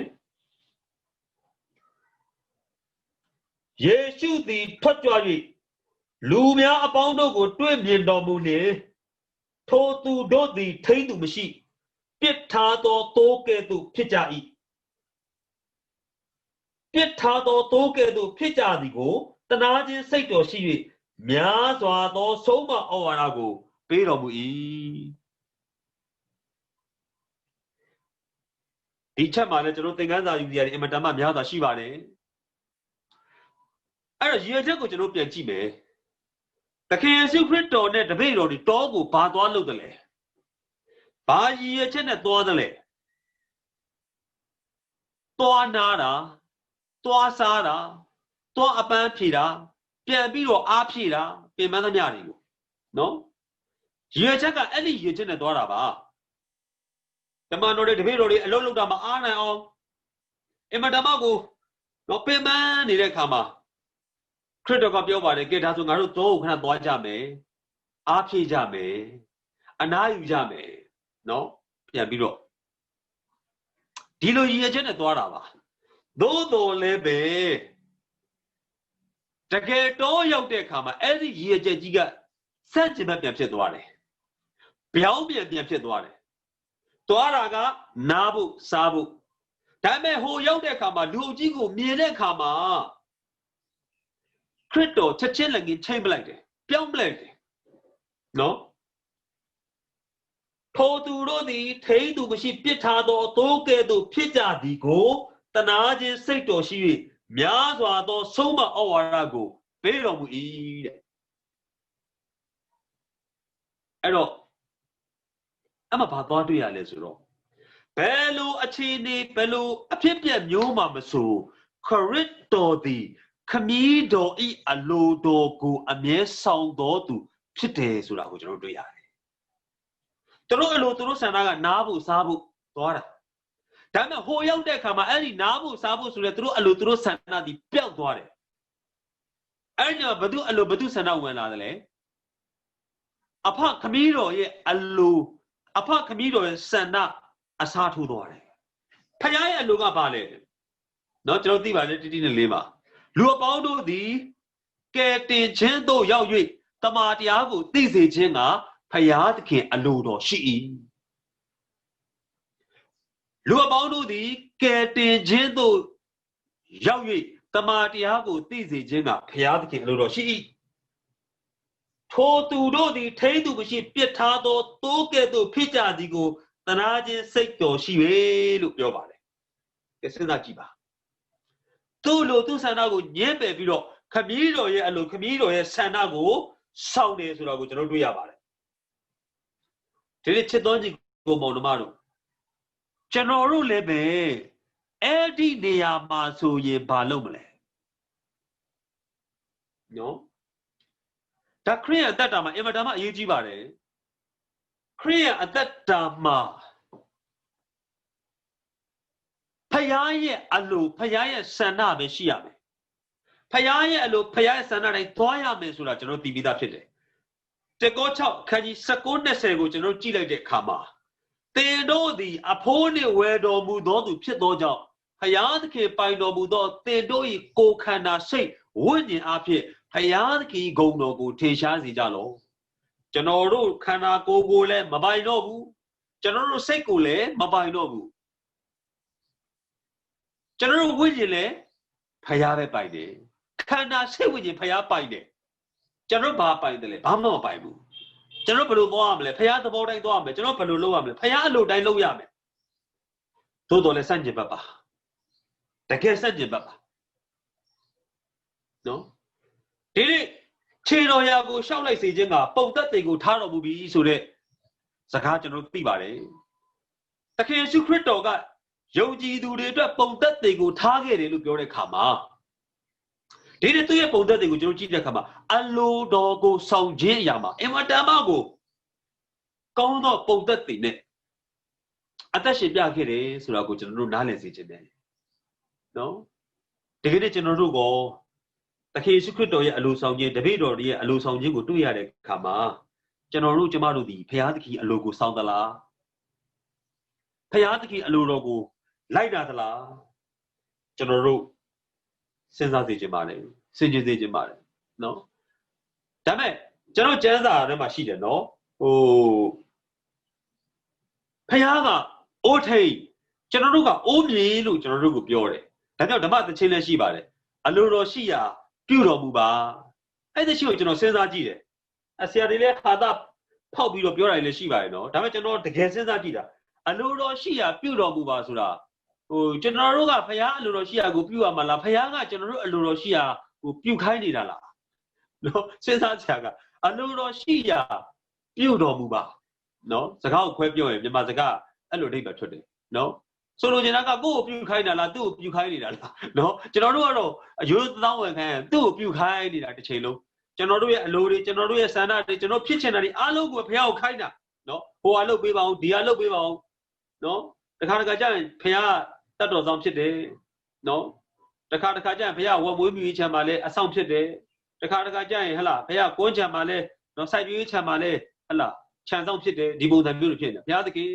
A: ယေရှုသည်ထွက်ကြွ၍လူများအပေါင်းတို့ကိုတွေ့မြင်တော်မူလျှင်ထိုသူတို့သည်ထိမ့်သူမရှိပြစ်ထားသောတိုးကဲ့သို့ဖြစ်ကြ၏ပြစ်ထားသောတိုးကဲ့သို့ဖြစ်ကြသည်ကိုတနာခြင်းစိတ်တော်ရှိ၍များစွာသောဆုံးမဩဝါဒကိုပေးတော်မူ၏ဒီချက်မှာလည်းကျွန်တော်သင်ခန်းစာယူစရာတွေအင်မတန်မှများစွာရှိပါတယ်အဲ့တော့ရည်ရွယ်ချက်ကိုကျွန်တော်ပြန်ကြည့်မယ်တခင်ယေရှုခရစ်တော်နဲ့တပည့်တော်တွေတောကိုဘာသွားလုပ်တယ်လဲဘာရည်ရွယ်ချက်နဲ့သွားတယ်လဲသွားနာတာသွားစားတာသွားအပန်းဖြေတာပြန်ပြီးတော့အားဖြေတာပြင်ပန်းသမျှတွေကိုနော်ရည်ရွယ်ချက်ကအဲ့ဒီရည်ရွယ်ချက်နဲ့သွားတာပါဓမ္မတော်တွေတပည့်တော်တွေအလုပ်လုပ်တာမအားနိုင်အောင်အင်မတန်မှကိုနော်ပြင်ပန်းနေတဲ့အခါမှာခရစ်တော်ကပြောပါတယ်ကဲဒါဆိုငါတို့သောကိုခဏသွားကြမယ်အားဖြည့်ကြမယ်အနားယူကြမယ်နော်ပြန်ပြီးတော့ဒီလိုရည်ရွယ်ချက်နဲ့သွားတာပါသို့တော်လည်းပဲတကယ်တော့ရောက်တဲ့အခါမှာအဲ့ဒီရည်ရွယ်ချက်ကြီးကစန့်ကျင်ဘက်ပြန်ဖြစ်သွားတယ်ပြောင်းပြန်ဖြစ်သွားတယ်သွားတာကနားဖို့စားဖို့ဒါပေမဲ့ဟိုရောက်တဲ့အခါမှာလူအကြီးကိုမြင်တဲ့အခါမှာခရစ်တော်ချက်ချင်းလည်းငင်းချိန်ပလိုက်တယ်ပြောင်းပလိုက်တယ်နော်ထိုသူတို့သည်ထိသူမရှိပြစ်ထားသောတိုးကဲ့သို့ဖြစ်ကြသည်ကိုတနာခြင်းစိတ်တော်ရှိ၍များစွာသောဆုံးမဩဝါဒကိုပေးတော်မူ၏တဲ့အဲ့တော့အမှဘာသွားတွေ့ရလဲဆိုတော့ဘယ်လိုအခြေအနေဘယ်လိုအဖြစ်ပြက်မျိုးမှမဆိုခရစ်တော်သည်ခမည်းတော်ဤအလိုတော်ကိုအမြဲဆောင်တော်သူဖြစ်တယ်ဆိုတာကိုကျွန်တော်တွေ့ရတယ်သူတို့အလိုသူတို့ဆန္ဒကနားဖို့စားဖို့သွားတာဒါပေမဲ့ဟိုရောက်တဲ့အခါမှာအဲ့ဒီနားဖို့စားဖို့ဆိုတဲ့သူတို့အလိုသူတို့ဆန္ဒဒီပျောက်သွားတယ်အဲ့ဒီမှာဘသူအလိုဘသူဆန္ဒဝင်လာတယ်လေအဖခမည်းတော်ရဲ့အလိုအဖခမည်းတော်ရဲ့ဆန္ဒအစားထိုးသွားတယ်ဖခင်ရဲ့အလိုကဘာလဲเนาะကျွန်တော်သိပါတယ်တိတိနဲ့လေးပါလူအပေါင်းတို့သည်ကဲတင်ခြင်းသို့ရောက်၍တမန်တရားကိုသိစေခြင်းကဖခင်သခင်အလိုတော်ရှိ၏လူအပေါင်းတို့သည်ကဲတင်ခြင်းသို့ရောက်၍တမန်တရားကိုသိစေခြင်းကဖခင်သခင်အလိုတော်ရှိ၏ထိုသူတို့သည်ထိသူမရှိပြစ်ထားသောတိုးကဲ့သို့ဖြစ်ကြသည်ကိုတနာခြင်းစိတ်တော်ရှိ၍လို့ပြောပါတယ်ကဲစဉ်းစားကြည့်ပါသူ့လိုသူ့ဆန္ဒကိုညှင်းပယ်ပြီးတော့ခမည်းတော်ရဲ့အလိုခမည်းတော်ရဲ့ဆန္ဒကိုဆောင်တယ်ဆိုတာကိုကျွန်တော်တွေ့ရပါတယ်ဒီနေ့ချစ်တော်ကြီးကိုမောင်နှမတို့ကျွန်တော်တို့လည်းပဲအဲ့ဒီနေရာမှာဆိုရင်ဘာလုပ်မလဲနော်ဒါခရိယအသက်တာမှာအင်မတန်မှအရေးကြီးပါတယ်ခရိယအသက်တာမှာဖခင်ရဲ့အလိုဖခင်ရဲ့ဆန္ဒပဲရှိရမယ်ဖခင်ရဲ့အလိုဖခင်ရဲ့ဆန္ဒတိုင်းသွားရမယ်ဆိုတာကျွန်တော်သိပြီးသားဖြစ်တယ် te ko chao khaji sakon ne se ko chano ji lai de kha ma te do di apho ni we do mu do tu phit do jaw phaya thakhin pai do mu do te do yi ko khanda sai win a phit phaya thakhin gong do ko the sha si ja lo chano do khanda ko le ma pai do bu chano do sai ko le ma pai do bu chano do win le phaya be pai de khanda sai win phaya pai de chano ba pai de le ba ma pai bu chano balo twa ma le phaya thabo dai twa ma chano balo lo ya ma le phaya a lo dai lo ya ma do do le san jin bat ba ta ke san jin bat ba no di ni che do ya ko shaw lai se chin ga pau tat tai ko tha do mu bi so de saka chano ti ba de ta ke Yesu Christ to ga yong ji tu de twat pau tat tai ko tha ke de lo pyo de kha maဒီနေ့သူ့ရဲ့ပုံသက်တွေကိုကျွန်တော်ကြည့်တဲ့အခါမှာအလိုတော်ကိုဆောင်ခြင်းအရာမှာအင်မတန်မှကိုကောင်းသောပုံသက်တွေနဲ့အသက်ရှင်ပြခဲ့တယ်ဆိုတာကိုကျွန်တော်တို့နားလည်စေချင်တယ်နော်ဒီကနေ့ကျွန်တော်တို့ကသခင်ယေရှုခရစ်တော်ရဲ့အလိုဆောင်ခြင်းတပည့်တော်ရဲ့အလိုဆောင်ခြင်းကိုတွေ့ရတဲ့အခါမှာကျွန်တော်တို့ကျမတို့ဒီဘုရားသခင်အလိုကိုဆောင်သလားဘုရားသခင်အလိုတော်ကိုလိုက်တာသလားကျွန်တော်တို့စဉ်းစားစေချင်ပါတယ်စဉ်းကျင်စေချင်ပါတယ်နော်ဒါပေမဲ့ကျွန်တော်ကျမ်းစာထဲမှာရှိတယ်နော်ဟိုဖခင်ကအိုးထိန်ကျွန်တော်တို့ကအိုးမြေလို့ကျွန်တော်တို့ကိုပြောတယ်ဒါကြောင့်ဓမ္မသချင်းလည်းရှိပါတယ်အလိုတော်ရှိရာပြုတော်မူပါအဲ့ဒီရှိကိုကျွန်တော်စဉ်းစားကြည့်တယ်ဆရာတွေလည်းဟာတာဖောက်ပြီးတော့ပြောတာလည်းရှိပါတယ်နော်ဒါပေမဲ့ကျွန်တော်တကယ်စဉ်းစားကြည့်တာအလိုတော်ရှိရာပြုတော်မူပါဆိုတာဟိုကျွန်တော်တို့ကဖခင်အလိုတော်ရှိရာကိုပြုရမှာလားဖခင်ကကျွန်တော်တို့အလိုတော်ရှိရာကိုပြုခိုင်းနေတာလားနော်စဉ်းစားကြရကအလိုတော်ရှိရာပြုတော်မူပါနော်စကားကိုခွဲပြောရင်မြန်မာစကားအဲ့လိုအဓိပ္ပာယ်ထွက်တယ်နော်ဆိုလိုချင်တာကကိုယ့်ကိုပြုခိုင်းတာလားသူ့ကိုပြုခိုင်းနေတာလားနော်ကျွန်တော်တို့ကတော့အယိုးသောင်းဝင်ခိုင်းသူ့ကိုပြုခိုင်းနေတာတစ်ချိန်လုံးကျွန်တော်တို့ရဲ့အလိုတွေကျွန်တော်တို့ရဲ့ဆန္ဒတွေကျွန်တော်ဖြစ်ချင်တာတွေအားလုံးကိုဖခင်ကိုခိုင်းတာနော်ဟိုအလုပ်ပေးပါအောင်ဒီအလုပ်ပေးပါအောင်နော်တခါတခါကျရင်ဖခင်တတ်တော်ဆောင်ဖြစ်တယ်နော်တခါတခါကျရင်ဖခင်ဝတ်မွေးမြူချမ်းမှာလဲအဆောင်ဖြစ်တယ်တခါတခါကျရင်ဟလာဖခင်ကွန်းချမ်းမှာလဲနော်စိုက်ပျိုးချမ်းမှာလဲဟလာခြံဆောင်ဖြစ်တယ်ဒီပုံစံမျိုးတွေဖြစ်နေဘုရားသခင်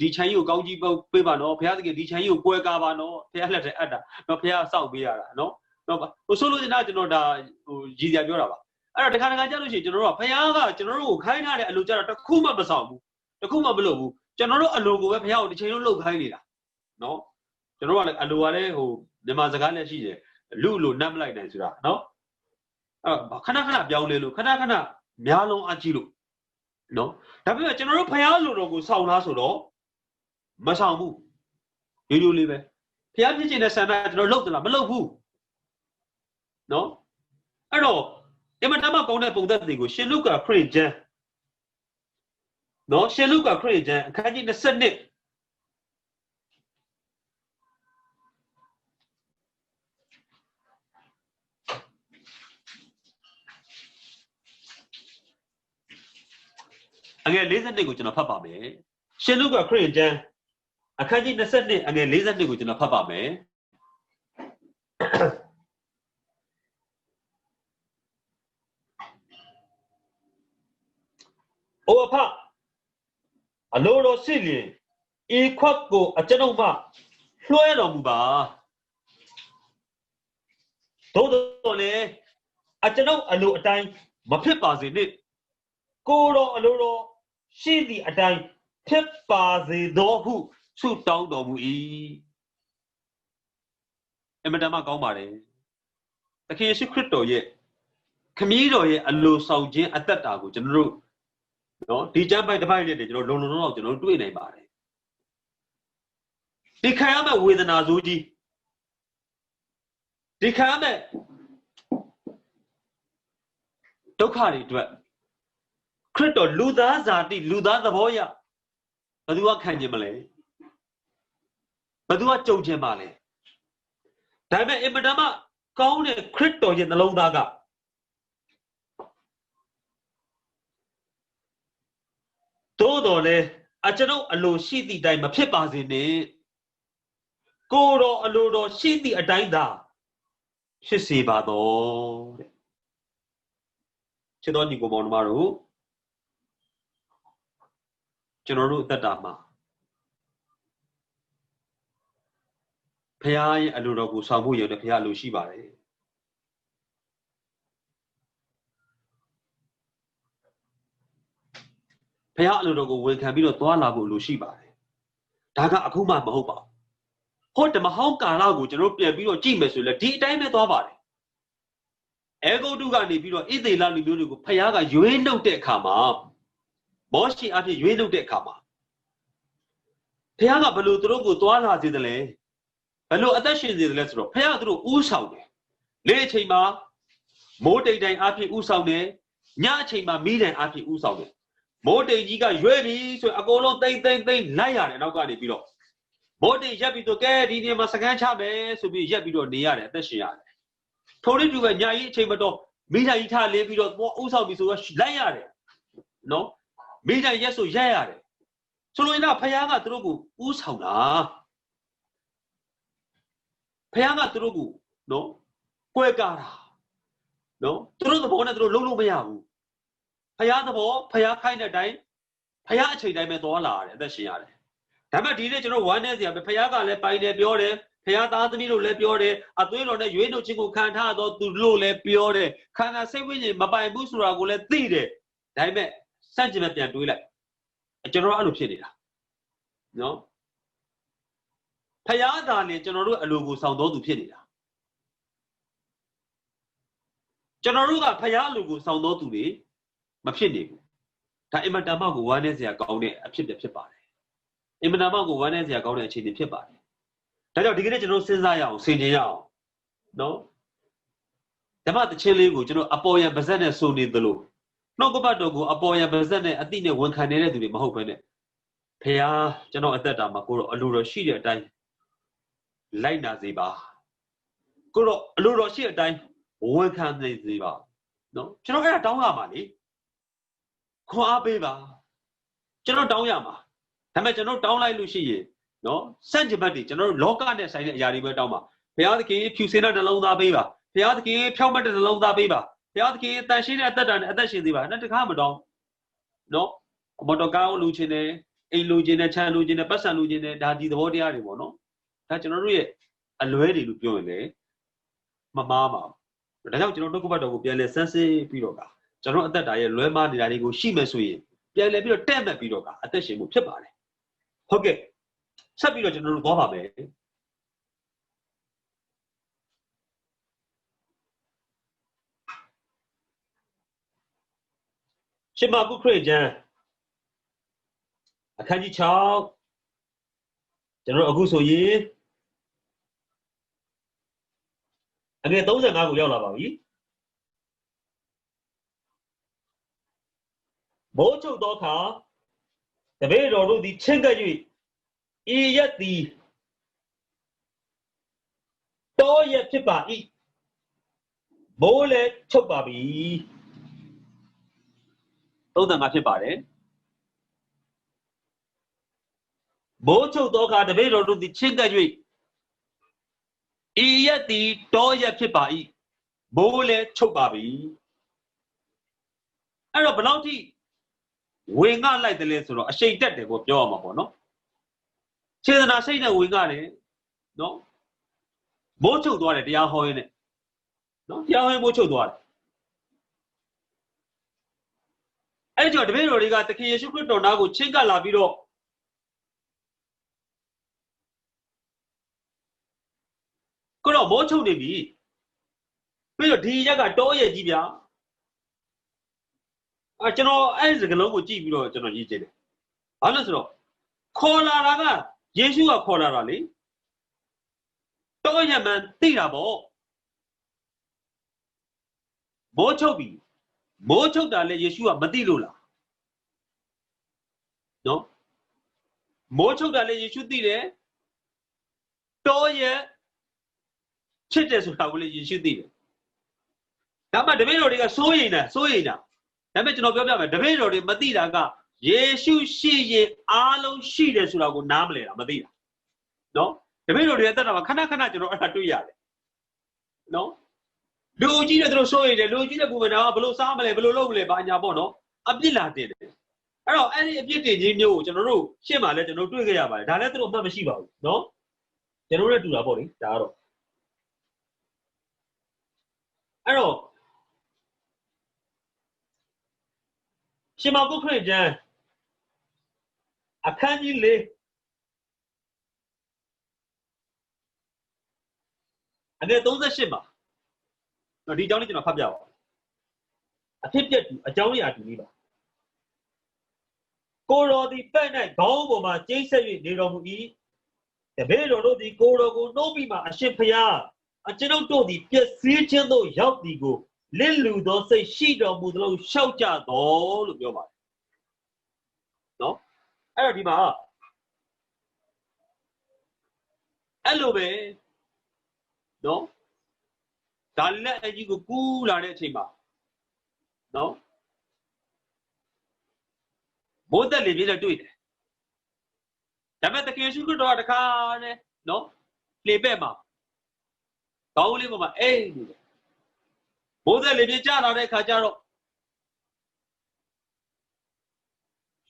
A: ဒီခြံကြီးကိုကောင်းကြီးပေးပါနော်ဘုရားသခင်ဒီခြံကြီးကိုကွဲကားပါနော်ဘုရားလက်ထဲအပ်တာနော်ဘုရားစောင့်ပေးရတာနော်နော်ဟိုဆိုလို့ကျွန်တော်ဒါဟိုရည်စရာပြောတာပါအဲ့တော့တခါတခါကျလို့ရှိရင်ကျွန်တော်တို့ကဘုရားကကျွန်တော်တို့ကိုခိုင်းထားတဲ့အလိုကြတော့တစ်ခုမှမဆောင်ဘူးတစ်ခုမှမလုပ်ဘူးကျွန်တော်တို့အလိုကိုပဲဘုရားကိုတစ်ချိန်လုံးလှုပ်ခိုင်းနေတာနော်ကျွန်တော်ကလည်းအလိုကလည်းဟိုမြန်မာစကားနဲ့ရှိတယ်လူလိုနတ်မလိုက်နိုင်ဆိုတာနော်အဲ့ခဏခဏပြောင်းလဲလို့ခဏခဏများလုံးအကြည့်လို့နော်ဒါပေမဲ့ကျွန်တော်တို့ဘုရားလိုတော်ကိုစောင့်လားဆိုတော့မဆောင်ဘူးရိုးရိုးလေးပဲဘုရားဖြစ်ခြင်းတဲ့ဆန္ဒကျွန်တော်လုပ်သလားမလုပ်ဘူးနော်အဲ့တော့အမတမကောင်းတဲ့ပုံသက်တွေကိုရှင်လုကာခရစ်ကျမ်းနော်ရှင်လုကာခရစ်ကျမ်းအခန်းကြီး22အငယ်42ကိုကျွန်တော်ဖတ်ပါမယ်ရှင်လုကာခရစ်ကျမ်းအခန်းကြီး22အငယ်42ကိုကျွန်တော်ဖတ်ပါမယ်အိုအဖအလိုတော်ရှိလျင်ဤခွက်ကိုအကျွန်ုပ်မှလွှဲတော်မူပါသို့တော်လည်းအကျွန်ုပ်အလိုအတိုင်းမဖြစ်ပါစေနှင့်ကိုတော်အလိုတော်ရှိသည့်အတိုင်းဖြစ်ပါစေသောဟုဆုတောင်းတော်မူ၏အမတမကောင်းပါတယ်သခင်ယေရှုခရစ်တော်ရဲ့ခမည်းတော်ရဲ့အလိုဆောင်ခြင်းအသက်တာကိုကျွန်တော်တို့နော်ဒီကျမ်းပိုက်တစ်ပိုက်နဲ့ကျွန်တော်လုံလုံလောက်ကျွန်တော်တို့တွေ့နိုင်ပါတယ်ဒီခံရမယ့်ဝေဒနာဆိုးကြီးဒီခံရမယ့်ဒုက္ခတွေအတွက်ခရစ်တော်လူသားဇာတိလူသားသဘောရဘယ်သူကခံခြင်းမလဲဘယ်သူကကြုံခြင်းမလဲဒါပေမဲ့အင်မတန်မှကောင်းတဲ့ခရစ်တော်ရဲ့နှလုံးသားကသို့တော်လည်းအကျွန်ုပ်အလိုရှိသည့်အတိုင်းမဖြစ်ပါစေနဲ့ကိုယ်တော်အလိုတော်ရှိသည့်အတိုင်းသာဖြစ်စေပါတော့တဲ့ Chedon Nico Monmaru General Tadama Pay Alurogu Samu the Pialu Shibare Pay Alurogu will can be the Tualabu Lushiba Daga Akuma Mahopa Hot the Mahonka Lagu General Biro Jimes tea time at Ovare Ego Dugani Biro is the Lani Buru Payaga you ain't no de Kama Moshi at you ain't no de Kama Piaga Balu Drogo Tuala did the lay Balu Adashi did the letter Payadru Usaude Le Chima More day than Api Usaude Nya Chima Midan Api Usaude More day Giga ready so I go long thing Naya and Ogani below More day Yapi to get in Masagan Chabe so be Yapi to Nia at the Shia Told you when Yai Chamber Mida Ita Levi more Usabi so Layare no Mida Yeso Yare so in a Payaga Drogu Usauna Payaga Drogu no Quegara no through the bonnet through Lulu Mayahu Payada Bo Paya kind of die Payachi Dimedola and the Shiare Tama did one as the Payaga let by the Biore Payata Milo Lepiore, a duel on a Yueno Chico Cantado to Lule Lepiore, can I say with him, Baba Busura will let thee? Dime, sentiment and do it. A general opinion. No Payada, General Alugu sound all to Pinia. General Payalugu sound all to me, Mapini. Taimatamago one as they are going a chip the pipare. Imanamago one as they are going to chip the pipare. That's how the general says I am, Sinjao. No? The mother chili would, Apoya Bazana so need the loop. No go back to go, Apoya Bazana, I think one can to be Mahopen. Paya, General at that time, Makuro, Alura Shia time. Laina Ziba. Kuro, Alura Shia time, one can Ziba. No? General Down money. Koa Beba. General Dowyama. General Down like Lucia. No, Sanjibati, General Loka, Sign Yariba Dama. Piatki, Pusina the Londa Beba. Piatki, Pelmet the Londa Beba. Piatki, Tashin at the Shiva, not the Hamadon. No, Motogao Lucine, A Lugina, Chan Lugina, Passan Lugina, Dadi the Wodiarimo, no? That's a already look you in there. Mamma. But I don't know about the Piale Sensi Piroga. General that I learn money that I go she mess with. Piale Piro 10 Piroga, at the shame of Pipare. Okay. Sabino General Bohame Shimaku Krajan a Kanji Chow General Aguso Ye again those are now Yola. Bocho Doka the very road the Chenga yet the Toya Pipa eat Bole Chobabi. Those are my Pipare. Bocho Doka the very road the Chenga yet the Toya Pipa eat Bole Chobabi. I don't belong to we not like the lesson a shade that they go Yoma, no? Children are saying that we got it, no? Mocho do it, Yaho in it. No, Yaho Mocho do it. I got the very got the key, you could not go Chinga Labiro. Could not Mocho de be. Pero Diaga Doya Gibia. I don't know, as a local Gibiro, General Eugene. Honestly, Colaraga, Yeshua Colarali. Toya man, Tirabo. Mochobi. Mocho Dale Yeshua Madilula. No? Mocho Dale Yeshu Dire. Toya Chittes of Hawley Yeshu Dire. Tama the Melody Soina. Damage no government, the Melody Madira. Yeshu she alo she de Sulago Namle, Madira. No? The Melody that of a Kanakana to Yard. No? လူကြီးတဲ့သူတို့စိုးရိမ်တယ်လူကြီးတဲ့ပုံမှန်ကဘလို့စားမလဲဘလို့လုပ်မလဲဘာညာပေါ့နော်အပြစ်လာတင်တယ်အဲ့တော့အဲ့ဒီအပြစ်တင်ခြင်းမျိုးကိုကျွန်တော်တို့ရှင်းပါလဲကျွန်တော်တွေ့ခဲ့ရပါတယ်ဒါလည်းသူတို့အမှတ်မရှိပါဘူးနော်ကျွန်တော်တို့လည်းတူတာပေါ့လေဒါကတော့အဲ့တော့ရှင်မောကုခရစ်ကျမ်းအခန်းကြီး၄အငယ်38မှာဒီအကြောင်းလေးကျွန်တော်ဖတ်ပြပါအဖြစ်ပြက်တူအကြောင်းအရာတူလေးပါကိုတော်သည်ပဲ့၌ခေါင်းပေါ်မှာကျိတ်ဆက်၍နေတော်မူ၏တပည့်တော်တို့သည်ကိုတော်ကိုနှုတ်ပြီးမှအရှင်ဖျားအကျွန်ုပ်တို့သည်ပျက်စီးခြင်းသို့ရောက်သည်ကိုလင့်လူသောစိတ်ရှိတော်မူသလိုရှောက်ကြတော်လို့ပြောပါတယ်နော်အဲ့တော့ဒီမှာအဲ့လိုပဲနော်ဒါလက်အကြီးကိုကူးလာတဲ့အချိန်မှာနော်ဘုဒ္ဓလေပြည့်နဲ့တွေ့တယ်ဒါပေမဲ့တကယ်ရှိခိုးတော့တခါနဲ့နော်လေပဲ့မှာကောင်းလေးပေါ်မှာအေးနေတယ်ဘုဒ္ဓလေပြည့်ကြလာတဲ့ခါကျတော့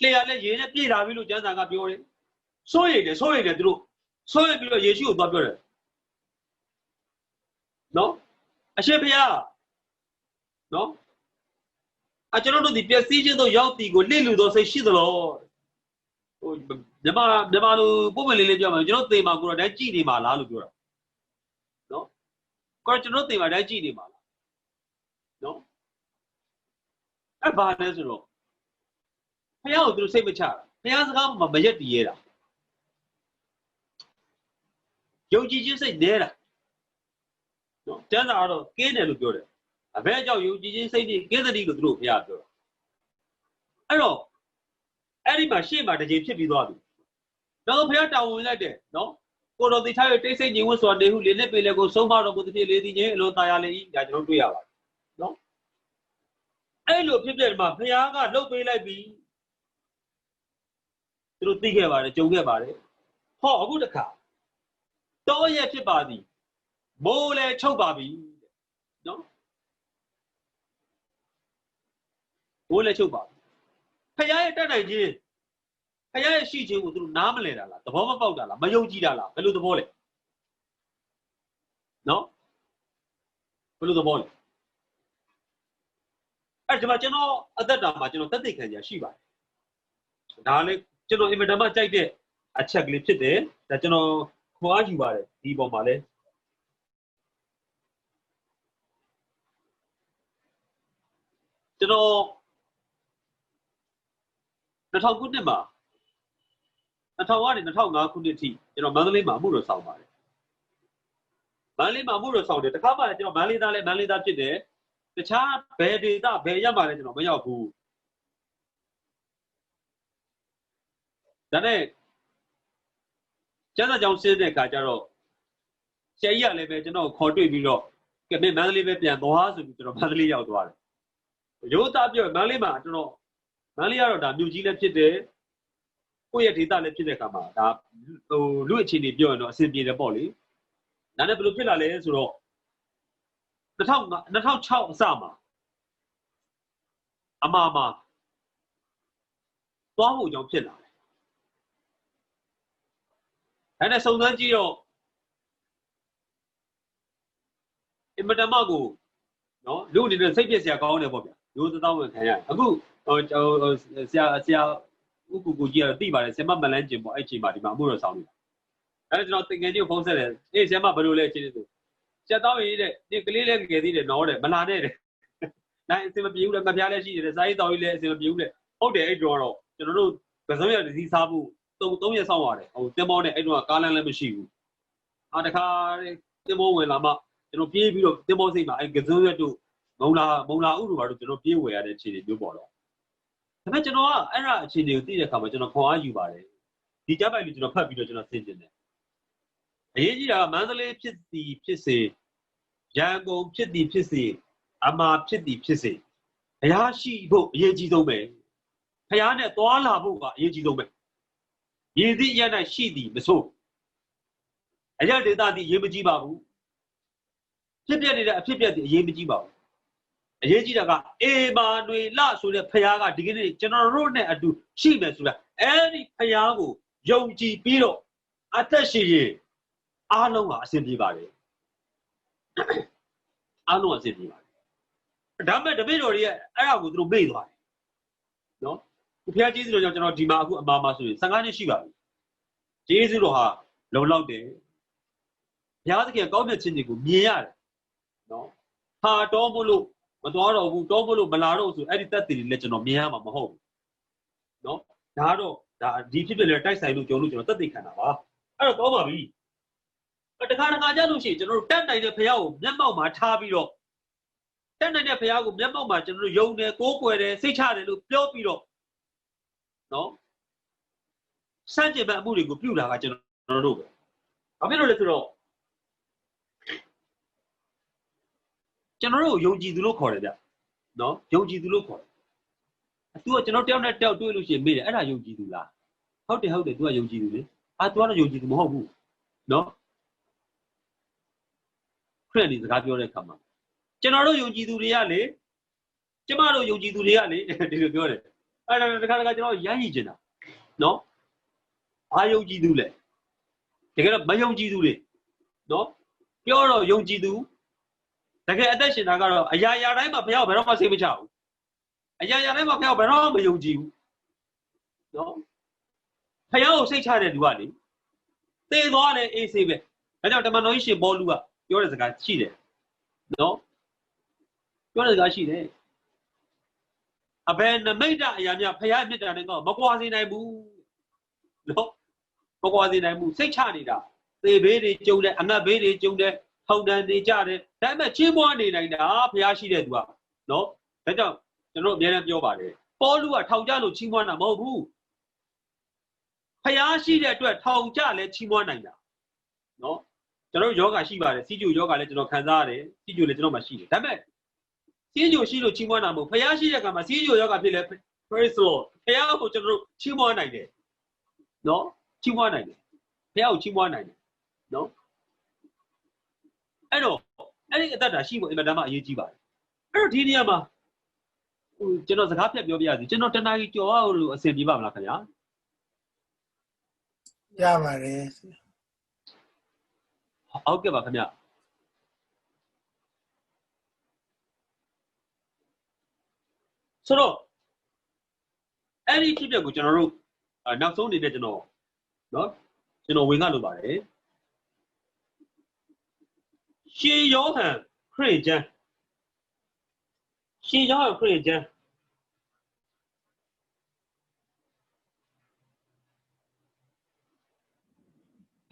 A: လေရလည်းရေနဲ့ပြေးလာပြီလို့ကျမ်းစာကပြောတယ်စိုးရိမ်တယ်သူတို့စိုးရိမ်ပြီးတော့ယေရှုကိုသွားပြောတယ်နော်အရှင်ဘုရားနော်အကျွန်တော်တို့ဒီပျက်စီးခြင်းတို့ရောက်တီကိုလင့်လူသောစိတ်ရှိသလားဟိုမြန်မာလူပုံမှန်လေးပြောမှာကျွန်တော်သေမှာကိုတော့တိုင်းကြည်နေမှာလားလို့ပြောတာနော်ကိုကျွန်တော်သေမှာတိုင်းကြည်နေမှာလားနော်အဲ့ဘာလဲဆိုတော့ဘုရားကိုသူတို့စိတ်မချတာဘုရားစကားမှာမရက်တည်ရတာယုံကြည်ခြင်းစိတ်နေတာနော်ကျမ်းစာကတော့ကင်းတယ်လို့ပြောတယ်အဘဲကြောင့်ယုံကြည်ခြင်းစိတ်တွေကင်းသတိလို့သူတို့ဘုရားပြောတာအဲ့တော့အဲ့ဒီမှာရှေ့မှာတစ်ချိန်ဖြစ်ပြီးသွားပြီတော့ဘုရားတောင်းဝင်လိုက်တယ်နော်ကိုတော်တိထားရတိတ်ဆိတ်ညီဝတ်စွာနေဟုလေနဲ့ပေလေကိုဆုံးမတော်မူသဖြင့်လေသည်ချင်းအလိုတာယာလေ၏ဒါကျွန်တော်တွေ့ရပါတယ်နော်အဲ့လိုဖြစ်ပြမှာဘုရားကလှုပ်ပေးလိုက်ပြီသူတို့သိခဲ့ပါတယ်ကြုံခဲ့ပါတယ်ဟောအခုတခါတောရက်ဖြစ်ပါသည်မိုးလဲချုပ်ပါပြီနော်မိုးလဲချုပ်ပါပြီဖခင်ရဲ့တက်နိုင်ခြင်းဖခင်ရဲ့ရှိခြင်းကိုသူတို့နားမလဲတာလားသဘောမပေါက်တာလားမယုံကြည်တာလားဘယ်လိုသဘောလဲနော်ဘယ်လိုသဘောလဲအဲ့ဒီမှာကျွန်တော်အသက်တာမှာကျွန်တော်တက်သိခံကြရှိပါတယ်ဒါလည်းကျွန်တော်အင်မတန်မှကြိုက်တဲ့အချက်ကလေးဖြစ်တယ်ဒါကျွန်တော်ခွန်အားယူပါတယ်ဒီပုံမှာလဲကျွန်တော်2000ခုနှစ်မှာ2000ကနေ2005ခုနှစ်ထိကျွန်တော်မန္တလေးမှာအမှုတော်ဆောင်ပါတယ်မန္တလေးမှာအမှုတော်ဆောင်တယ်တခါမှလည်းကျွန်တော်မန္တလေးသားလည်းမန္တလေးသားဖြစ်တယ်တခြားဘယ်ဒေသဘယ်ရက်မှလည်းကျွန်တော်မရောက်ဘူးဒါနဲ့ကျန်းစာကြောင်ဆင်းတဲ့အခါကျတော့ဆရာကြီးကလည်းပဲကျွန်တော်ခေါ်တွေ့ပြီးတော့ကဲမင်းမန္တလေးပဲပြန်သွားဆိုပြီးကျွန်တော်မန္တလေးရောက်သွားတယ်ရိုးသားပြောမန္တလေးမှာကျွန်တော်မန္တလေးကတော့ဒါမြို့ကြီးလည်းဖြစ်တယ်ကိုယ့်ရဲ့ဒေသလည်းဖြစ်တဲ့အခါမှာဒါဟိုလူအခြေအနေပြောရင်တော့အဆင်ပြေတယ်ပေါ့လေဒါနဲ့ဘယ်လိုဖြစ်လာလဲဆိုတော့2006အစမှာအမှားသွားဖို့ကြောင့်ဖြစ်လာတယ်အဲ့ဒါစုံစမ်းကြည့်တော့အင်မတန်မှကိုနော်လူအနေနဲ့စိတ်ပြည့်စရာကောင်းတယ်ပေါ့ဗျာရိုးသားဝင်ခံရအခုဆရာဥကူကူကြီးကတော့သိပါတယ်ဆရာမမလန်းကျင်ပေါ့အဲ့ချိန်မှာဒီမှာအမှုတော်ဆောင်နေတာအဲ့ဒါကျွန်တော်တင်ငယ်ကြီးကိုဖုန်းဆက်တယ်အေးဆရာမဘယ်လိုလဲချင်းဆိုဆရာတောင်းရေးတဲ့ဒီကလေးလေးငယ်သေးတယ်နော်တဲ့မလာနဲ့တဲ့နိုင်အစင်မပြေဘူးလေငပြားလည်းရှိတယ်စာရေးတောင်းရေးလည်းအစင်မပြေဘူးလေဟုတ်တယ်အဲ့တော့ကျွန်တော်တို့ကစုံရဒီစားဖို့3ရက်ဆောင်းရတယ်ဟိုတင်မောနဲ့အဲ့တော့ကားလမ်းလည်းမရှိဘူးတခါတင်မောဝင်လာမှကျွန်တော်ပြေးပြီးတော့တင်မောစိတ်မှာအဲ့ကစုံရတို့မုံလာဥတို့ဘာလို့ကျွန်တော်ပြေးဝယ်ရတဲ့အခြေအနေမျိုးပေါ့တော့ဒါပေမဲ့ကျွန်တော်ကအဲ့ဒါအခြေအနေကိုသိတဲ့အခါမှာကျွန်တော်ခွန်အားယူပါတယ်ဒီကြပိုက်လေးကျွန်တော်ဖတ်ပြီးတော့ကျွန်တော်ဆင်ကျင်တယ်အရေးကြီးတာကမန္တလေးဖြစ်သည်ဖြစ်စေရန်ကုန်ဖြစ်သည်ဖြစ်စေအမှားဖြစ်သည်ဖြစ်စေဘုရားရှိဖို့အရေးကြီးဆုံးပဲဘုရားနဲ့သွားလာဖို့ကအရေးကြီးဆုံးပဲရည်သည့်ရ၌ရှိသည်မဆိုအရာဒေသသည်ရေးမကြီးပါဘူး ဖြစ်ပြနေတဲ့အဖြစ်ပြတဲ့အရေးမကြီးပါဘူးအရေးကြီးတာကအေမာနွေလဆိုတဲ့ဖခင်ကဒီကနေ့ကျွန်တော်တို့နဲ့အတူရှိမယ်ဆိုတာအဲ့ဒီဖခင်ကိုယုံကြည်ပြီးတော့အသက်ရှင်ရင်အားလုံးကအဆင်ပြေပါတယ်အားလုံးအဆင်ပြေပါတယ်ဒါပေမဲ့တပည့်တော်တွေရဲ့အဲ့ဒါကိုသူတို့မေ့သွားတယ်နော်ဘုရားကျေးဇူးတော်ကြောင့်ကျွန်တော်ဒီမှာအခုအမှားမှာဆိုရင်15နှစ်ရှိပါပြီကျေးဇူးတော်ဟာလုံလောက်တယ်ဘုရားသခင်ကောင်းမြတ်ခြင်းတွေကိုမြင်ရတယ်နော်ဟာတော်မို့လို့မတော်တော့ဘူးတော်မို့လို့မလာတော့ဆိုအဲ့ဒီတက်တည်တွေလည်းကျွန်တော်မြင်ရမှာမဟုတ်ဘူးနော်ဒါတော့ဒါဒီဖြစ်ဖြစ်လဲတိုက်ဆိုင်လို့ကြုံလို့ကျွန်တော်တက်တည်ခံတာပါအဲ့တော့တော့ပါပြီတခါကြလို့ရှိရင်ကျွန်တော်တို့တက်နိုင်တဲ့ဘုရားကိုမျက်မှောက်မှာထားပြီးတော့တက်နိုင်တဲ့ဘုရားကိုမျက်မှောက်မှာကျွန်တော်တို့ယုံတယ်ကိုးကွယ်တယ်စိတ်ချတယ်လို့ပြောပြီးတော့နော်စန့်ကျင်ဘက်အမှုတွေကိုပြုတာကကျွန်တော်တို့ပဲဘာဖြစ်လို့လဲဆိုတော့ကျွန်တော်တို့ယုံကြည်သူလို့ခေါ်တယ်ဗျနော်ယုံကြည်သူလို့ခေါ်တယ်သူကကျွန်တော်တယောက်နဲ့တယောက်တွေ့လို့ရှိရင်မေးတယ်အဲ့ဒါယုံကြည်သူလားဟုတ်တယ်သူကယုံကြည်သူလေသူကတော့ယုံကြည်သူမဟုတ်ဘူးနော်ခရစ်ယာန်စကားပြောတဲ့အခါမှာကျွန်တော်တို့ယုံကြည်သူတွေကလေကျမတို့ယုံကြည်သူတွေကလေဒီလိုပြောတယ်အဲ့ဒါတခါကျွန်တော်ရမ်းရည်ကျင်တာနော်ဘာယုံကြည်သူလဲတကယ်တော့မယုံကြည်သူလေနော်ပြောတော့ယုံကြည်သူတကယ်အသက်ရှင်တာကတော့အရာတိုင်းမှာဘုရားဘယ်တော့မှစိတ်မချဘူးအရာတိုင်းမှာဘုရားဘယ်တော့မှမယုံကြည်ဘူးနော်ဘုရားကိုစိတ်ချတဲ့လူကလေသေသွားတယ်အေးဆေးပဲဒါကြောင့်တမန်တော်ကြီးရှင်ဘောလူကပြောတဲ့စကားရှိတယ်နော်ပြောတဲ့စကားရှိတယ်အဘယ်နမိတ်တအရာများဘုရားမြတ်တာနဲ့တော့မကွာစေနိုင်ဘူးနော်မကွာစေနိုင်ဘူးစိတ်ချနေတာသေဘေးတွေကြုံတယ်အငတ်ဘေးတွေကြုံတယ်ထောင်ဒဏ်တွေကြတယ်ဒါပေမဲ့ချင်းမွားနေနိုင်တာဘုရားရှိတဲ့သူကနော်ဒါကြောင့်ကျွန်တော်အများနဲ့ပြောပါတယ်ပေါလုကထောင်ကြလို့ချင်းမွားတာမဟုတ်ဘူးဘုရားရှိတဲ့အတွက်ထောင်ကြလဲချင်းမွားနိုင်တာနော်ကျွန်တော်ယောဂရှိပါတယ်စီဂျိုယောဂလည်းကျွန်တော်ခံစားရတယ်စီဂျိုလည်းကျွန်တော်မှရှိတယ်ဒါပေမဲ့စီဂျိုရှိလို့ချင်းမွားတာမဟုတ်ဘုရားရှိတဲ့ကံမှာစီဂျိုယောဂဖြစ်လဲ praise Lord ဘုရားကိုကျွန်တော်တို့ချင်းမွားနိုင်တယ်နော်ချင်းမွားနိုင်တယ်ဘုရားကိုချင်းမွားနိုင်တယ်နော်အဲ့တော့အဲ့ဒီအတ္တရှိဖို့အင်မတန်မှအရေးကြီးပါတယ်အဲ့တော့ဒီနေရာမှာကျွန်တော်စကားဖြတ်ပြောပြရစီကျွန်တော်တနာကြီးကြော်အောင်လို့အဆင်ပြေပါမလားခင်ဗျာ
B: ရပါတယ်
A: ဟုတ်ကဲ့ပါခင်ဗျာဆိုတော့အဲ့ဒီဖြစ်ပျက်ကိုကျွန်တော်တို့နောက်ဆုံးနေတဲ့ကျွန်တော်နော်ကျွန်တော်ဝင်ကလို့ပါတယ်ရှင်ယောဟန်ခရစ်ယာန်ရှင်ယောဟန်ခရစ်ယာန်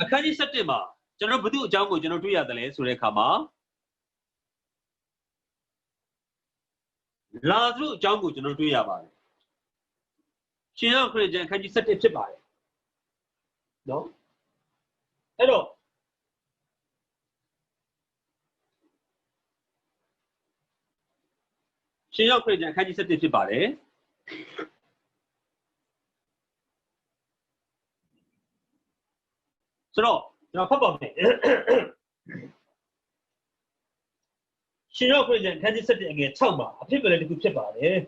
A: အခန်းကြီး7မှာကျွန်တော်ဘု து အကြောင်းကိုကျွန်တော်တွေ့ရတယ်လဲဆိုတဲ့အခါမှာလာဇရုအကြောင်းကိုကျွန်တော်တွေ့ရပါတယ်ရှင်ယောဟန်ခရစ်ယာန်အခန်းကြီး7ဖြစ်ပါတယ်နော်အဲ့တော့ရှင်ယောဟန်ခရစ်ယာန်အခန်းကြီး7ဖြစ်ပါတယ်ဆိုတော့ကျွန်တော်ဖတ်ပါမယ်ရှင်ယောဟန်ခရစ်ယာန်အခန်းကြီး7အငယ်6မှာအဖြစ်ပဲတခုဖြစ်ပါတယ်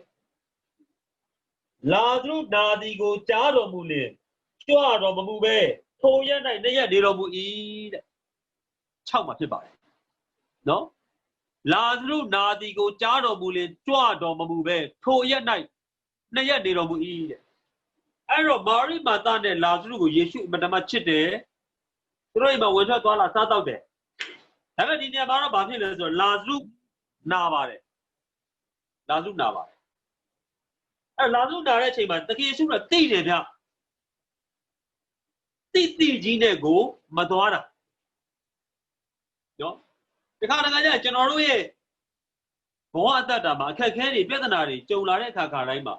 A: လာဇရုနာဒီကိုကြားတော်မူလင်ကြွတော်မမူပဲထိုရက်၌နှစ်ရက်နေတော်မူ၏တဲ့6မှာဖြစ်ပါတယ်နော်လာဇရုနာဒီကိုကြားတော်မူလင်ကြွတော်မမူပဲထိုရက်၌နှစ်ရက်နေတော်မူ၏တဲ့အဲ့တော့မာရိမာသနဲ့လာဇရုကိုယေရှုအမတမချစ်တယ်သူတို့အိမ်မှာဝင်ထွက်သွားလာစားတော့တယ်ဒါပေမဲ့ဒီနေရာမှာတော့ဘာဖြစ်လဲဆိုတော့လာဇရုနာပါတယ်လာဇရုနာပါတယ်အဲ့လာဇရုနာတဲ့အချိန်မှာတကယ်ရှုတော့တိတ်တယ်ဗျတိကြီးနဲ့ကိုမသွားတာနော်ဒီခါတခါကျကျွန်တော်တို့ရဲ့ဘဝအတ္တမှာအခက်အခဲတွေပြဿနာတွေကြုံလာတဲ့အခါတိုင်းမှာ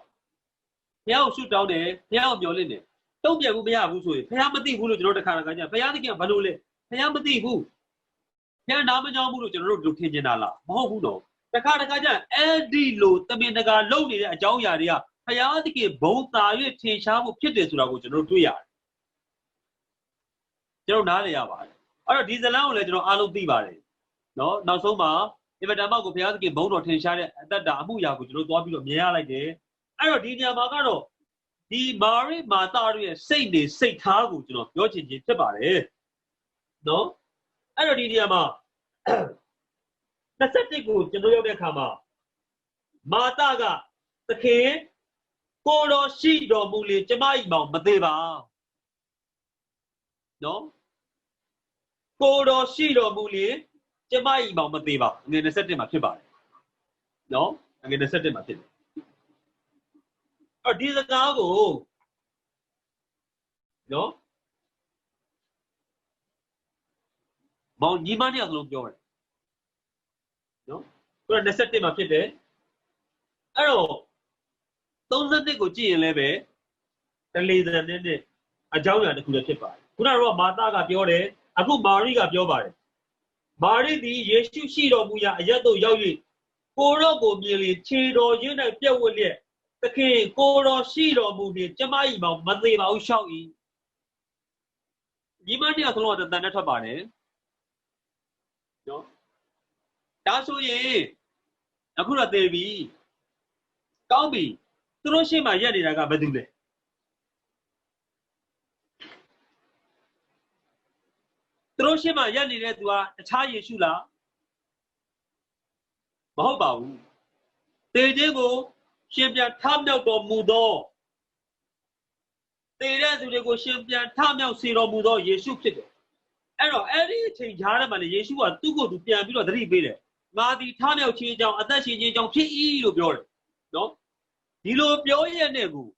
A: ဘုရားကိုရှုတောင်းတယ်ဘုရားကိုမျှော်လင့်တယ်တုံ့ပြန်မှုမရဘူးဆိုရင်ဘုရားမသိဘူးလို့ကျွန်တော်တခါကျဘုရားသခင်ကဘာလို့လဲဘုရားမသိဘူးဘုရားနားမကြောက်ဘူးလို့ကျွန်တော်တို့ထင်ကျင်တာလားမဟုတ်ဘူးတော့တခါကျအဲ့ဒီလိုတမင်တကာလုံနေတဲ့အကြောင်းအရာတွေကဘုရားသခင်ဘုံသာ၍ထင်ရှားမှုဖြစ်တယ်ဆိုတာကိုကျွန်တော်တို့တွေ့ရတယ်ကျွန်တော်နားလည်ရပါတယ်အဲ့တော့ဒီဇလန်ကိုလည်းကျွန်တော်အားလုံးသိပါတယ် နော်နောက်ဆုံးမှာအင်မတန်မှကိုဘုရားသခင်ဘုန်းတော်ထင်ရှားတဲ့အသက်တာအမှုရာကိုကျွန်တော်သွားပြီးတော့မြင်ရလိုက်တယ်အဲ့တော့ဒီနေရာမှာကတော့ဒီမာရိမာသတို့ရဲ့စိတ်နေစိတ်ထားကိုကျွန်တော်ပြောချင်ခြင်းဖြစ်ပါတယ်နော်အဲ့တော့ဒီနေရာမှာ21ကိုကျွန်တော်ရောက်တဲ့အခါမှာမာသကသခင်ကိုတော်ရှိတော်မူလေကျမ၏မောင်မသေးပါနော်ကိုတော်ရှိတော်မူလေကျမ၏မောင်မသေးပါငွေ21မှာဖြစ်ပါတယ်နော်ငွေ21မှာဖြစ်တယ်အဲ့ဒီစကားကိုနော်မောင်ညီမနဲ့အလုံးပြောတယ်နော်ကိုတော်21မှာဖြစ်တယ်အဲ့တော့32ကိုကြည့်ရင်လည်းပဲတလေသံနဲ့အကြောင်းအရာတစ်ခုလည်းဖြစ်ပါတယ်ခုနကတော့မာသကပြောတယ်အခုမာရိကပြောပါတယ်မာရိသည်ယေရှုရှိတော်မူရာအရက်သို့ရောက်၍ကိုတော်ကိုမြင်လေခြေတော်ရင်း၌ပြက်ဝတ်လျက်သခင်ကိုတော်ရှိတော်မူလေကျမ၏မောင်မသေးပါဘူးရှောက်၏ညီမနှစ်ယောက်လုံးကတန်နဲ့ထွက်ပါတယ်နော်ဒါဆိုရင်အခုတော့သေပြီကောင်းပြီသူတို့ရှေ့မှာရက်နေတာကဘယ်သူလဲသူတို့ရှေ့မှာရက်နေတဲ့သူကတခြားယေရှုလားမဟုတ်ပါဘူးသေခြင်းကိုရှင်ပြန်ထမြောက်တော်မူသောသေတဲ့သူတွေကိုရှင်ပြန်ထမြောက်စေတော်မူသောယေရှုဖြစ်တယ်အဲ့တော့အဲ့ဒီအချိန်ကြားထဲမှာလေယေရှုကသူ့ကိုယ်သူပြန်ပြီးတော့သတိပေးတယ်ငါသည်ထမြောက်ခြင်းကြောင့်အသက်ရှင်ခြင်းကြောင့်ဖြစ်၏လို့ပြောတယ်နော်ဒီလိုပြောရတဲ့ကို